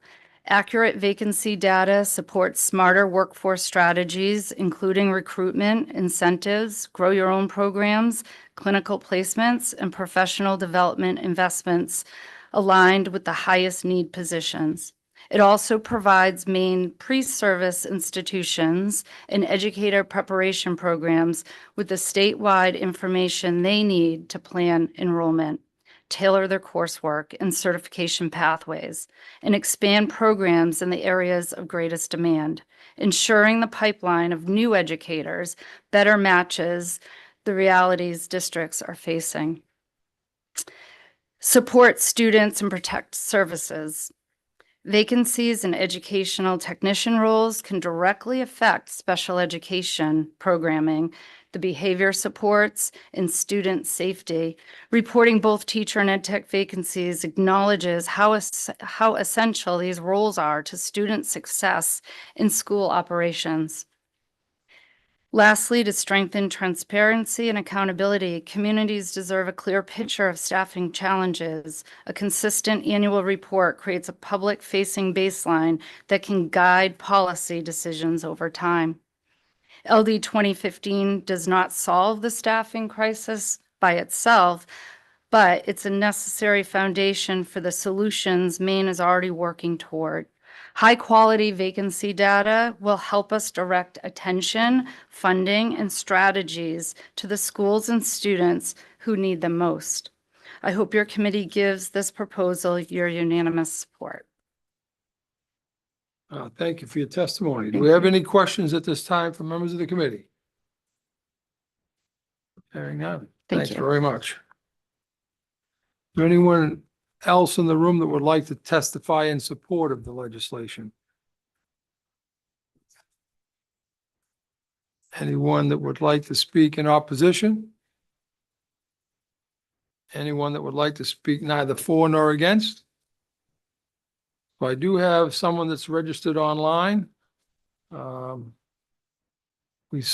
Accurate vacancy data supports smarter workforce strategies, including recruitment, incentives, grow your own programs, clinical placements, and professional development investments aligned with the highest need positions. It also provides Maine pre-service institutions and educator preparation programs with the statewide information they need to plan enrollment, tailor their coursework and certification pathways, and expand programs in the areas of greatest demand, ensuring the pipeline of new educators better matches the realities districts are facing. Support students and protect services. Vacancies in educational technician roles can directly affect special education programming, the behavior supports, and student safety. Reporting both teacher and ed tech vacancies acknowledges how essential these roles are to student success in school operations. Lastly, to strengthen transparency and accountability, communities deserve a clear picture of staffing challenges. A consistent annual report creates a public-facing baseline that can guide policy decisions over time. LD 2015 does not solve the staffing crisis by itself, but it's a necessary foundation for the solutions Maine is already working toward. High-quality vacancy data will help us direct attention, funding, and strategies to the schools and students who need them most. I hope your committee gives this proposal your unanimous support. Thank you for your testimony. Do we have any questions at this time from members of the committee? Hearing none. Thanks you. very much. Is there anyone else in the room that would like to testify in support of the legislation? Anyone that would like to speak in opposition? Anyone that would like to speak neither for nor against? So I do have someone that's registered online. If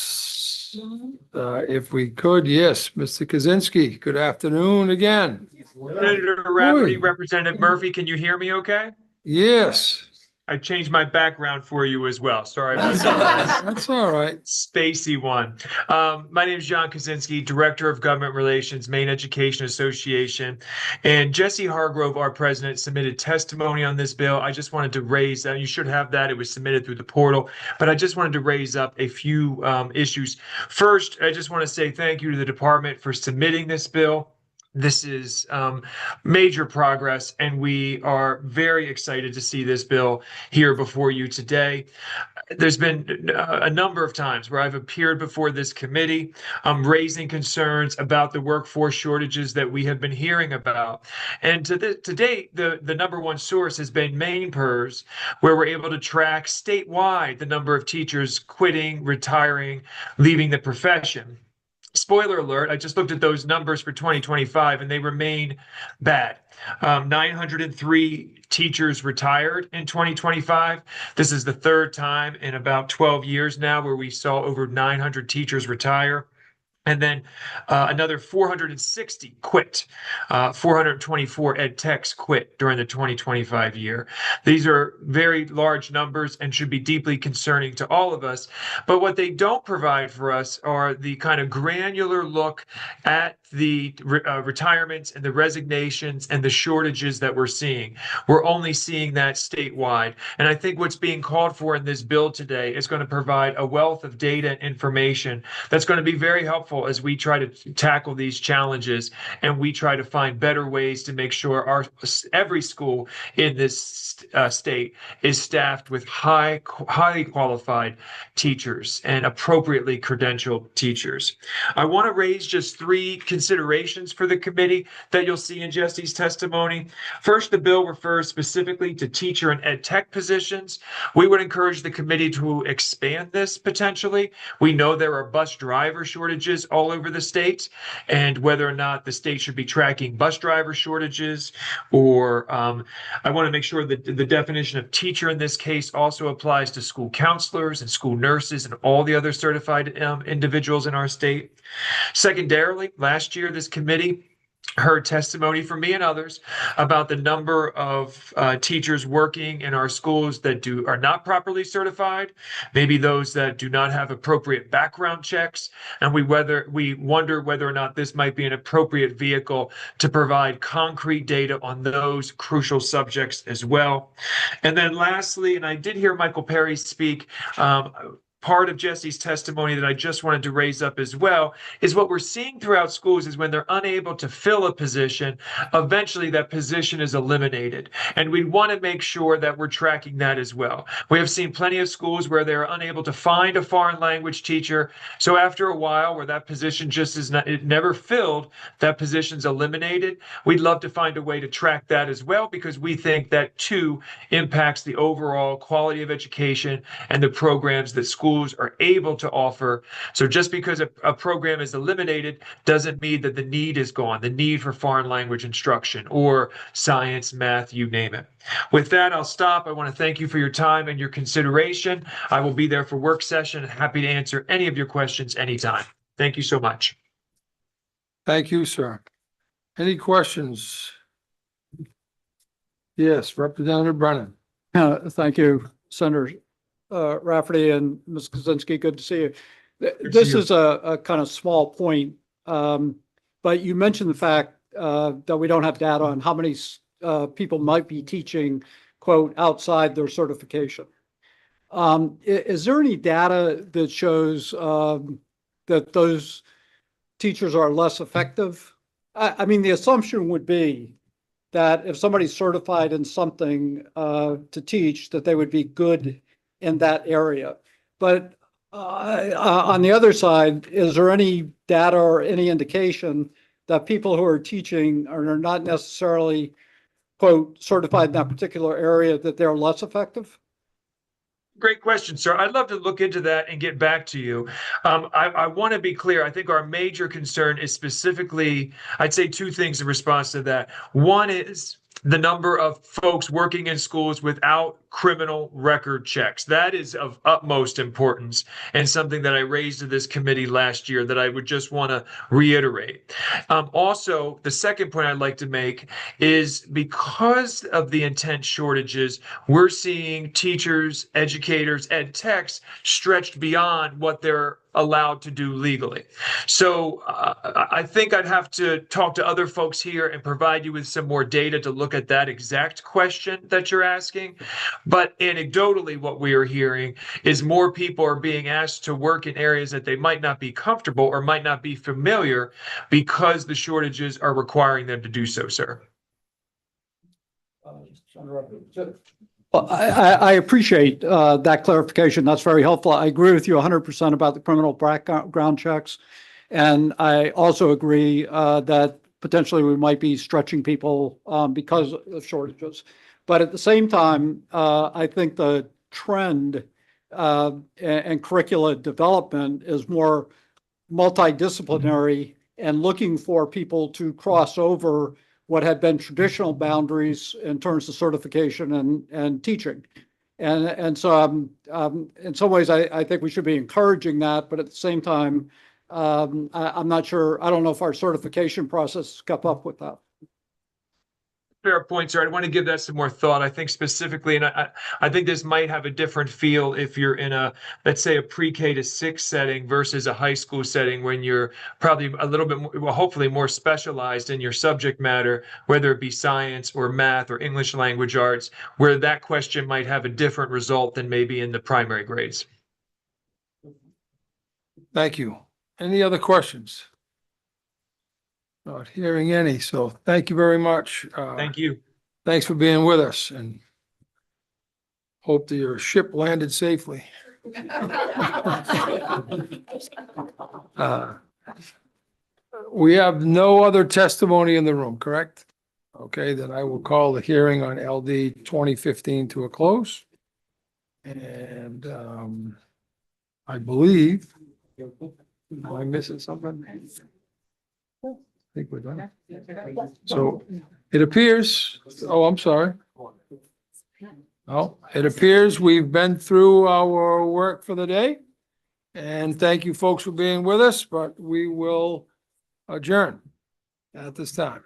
we could, yes, Mr. Kaczynski, good afternoon again. Senator Rafferty, Representative Murphy, can you hear me okay? Yes. I changed my background for you as well. Sorry about that. That's all right. Spacey one. My name is John Kaczynski, Director of Government Relations, Maine Education Association. And Jesse Hargrove, our president, submitted testimony on this bill. I just wanted to raise, you should have that. It was submitted through the portal, but I just wanted to raise up a few issues. First, I just want to say thank you to the department for submitting this bill. This is major progress, and we are very excited to see this bill here before you today. There's been a number of times where I've appeared before this committee, raising concerns about the workforce shortages that we have been hearing about. And to date, the number one source has been MainePERS, where we're able to track statewide the number of teachers quitting, retiring, leaving the profession. Spoiler alert, I just looked at those numbers for 2025 and they remain bad. 903 teachers retired in 2025. This is the third time in about 12 years now where we saw over 900 teachers retire. And then another 460 quit, 424 ed techs quit during the 2025 year. These are very large numbers and should be deeply concerning to all of us. But what they don't provide for us are the kind of granular look at the retirements and the resignations and the shortages that we're seeing. We're only seeing that statewide. And I think what's being called for in this bill today is going to provide a wealth of data and information that's going to be very helpful as we try to tackle these challenges and we try to find better ways to make sure every school in this state is staffed with highly qualified teachers and appropriately credentialed teachers. I want to raise just three considerations for the committee that you'll see in Jesse's testimony. First, the bill refers specifically to teacher and ed tech positions. We would encourage the committee to expand this potentially. We know there are bus driver shortages all over the state, and whether or not the state should be tracking bus driver shortages, or I want to make sure that the definition of teacher in this case also applies to school counselors and school nurses and all the other certified individuals in our state. Secondarily, last year, this committee heard testimony from me and others about the number of teachers working in our schools that are not properly certified, maybe those that do not have appropriate background checks, and we wonder whether or not this might be an appropriate vehicle to provide concrete data on those crucial subjects as well. And then lastly, and I did hear Michael Perry speak, part of Jesse's testimony that I just wanted to raise up as well is what we're seeing throughout schools is when they're unable to fill a position, eventually that position is eliminated. And we want to make sure that we're tracking that as well. We have seen plenty of schools where they're unable to find a foreign language teacher. So after a while where that position just is never filled, that position's eliminated. We'd love to find a way to track that as well, because we think that too impacts the overall quality of education and the programs that schools schools are able to offer. So just because a program is eliminated doesn't mean that the need is gone, the need for foreign language instruction or science, math, you name it. With that, I'll stop. I want to thank you for your time and your consideration. I will be there for work session. Happy to answer any of your questions anytime. Thank you so much. Thank you, sir. Any questions? Yes, Representative Brennan. Thank you, Senator Rafferty and Ms. Kozinski. Good to see you. to This see you. is a kind of small point, but you mentioned the fact that we don't have data on how many people might be teaching, quote, outside their certification. Is there any data that shows that those teachers are less effective? I mean, the assumption would be that if somebody's certified in something to teach, that they would be good in that area. But on the other side, is there any data or any indication that people who are teaching are not necessarily, quote, certified in that particular area, that they're less effective? Great question, sir. I'd love to look into that and get back to you. I want to be clear. I think our major concern is specifically, I'd say two things in response to that. One is the number of folks working in schools without criminal record checks. That is of utmost importance and something that I raised to this committee last year that I would just want to reiterate. Also, the second point I'd like to make is because of the intense shortages, we're seeing teachers, educators, ed techs stretched beyond what they're allowed to do legally. So I think I'd have to talk to other folks here and provide you with some more data to look at that exact question that you're asking. But anecdotally, what we are hearing is more people are being asked to work in areas that they might not be comfortable or might not be familiar because the shortages are requiring them to do so, sir. Well, I appreciate that clarification. That's very helpful. I agree with you 100% about the criminal background checks. And I also agree that potentially we might be stretching people because of shortages. But at the same time, I think the trend and curricula development is more multidisciplinary and looking for people to cross over what had been traditional boundaries in terms of certification and teaching. And so in some ways, I think we should be encouraging that, but at the same time, I'm not sure, I don't know if our certification process kept up with that. Fair point, sir. I want to give that some more thought. I think specifically, and I think this might have a different feel if you're in a, let's say, a pre-K to 6 setting versus a high school setting when you're probably a little bit more, well, hopefully more specialized in your subject matter, whether it be science or math or English language arts, where that question might have a different result than maybe in the primary grades. Thank you. Any other questions? Not hearing any, so thank you very much. Thank you. Thanks for being with us and hope that your ship landed safely. We have no other testimony in the room, correct? Okay, then I will call the hearing on LD 2015 to a close. And I believe, am I missing something? I think we're done. So it appears, oh, I'm sorry. Oh, it appears we've been through our work for the day. And thank you folks for being with us, but we will adjourn at this time.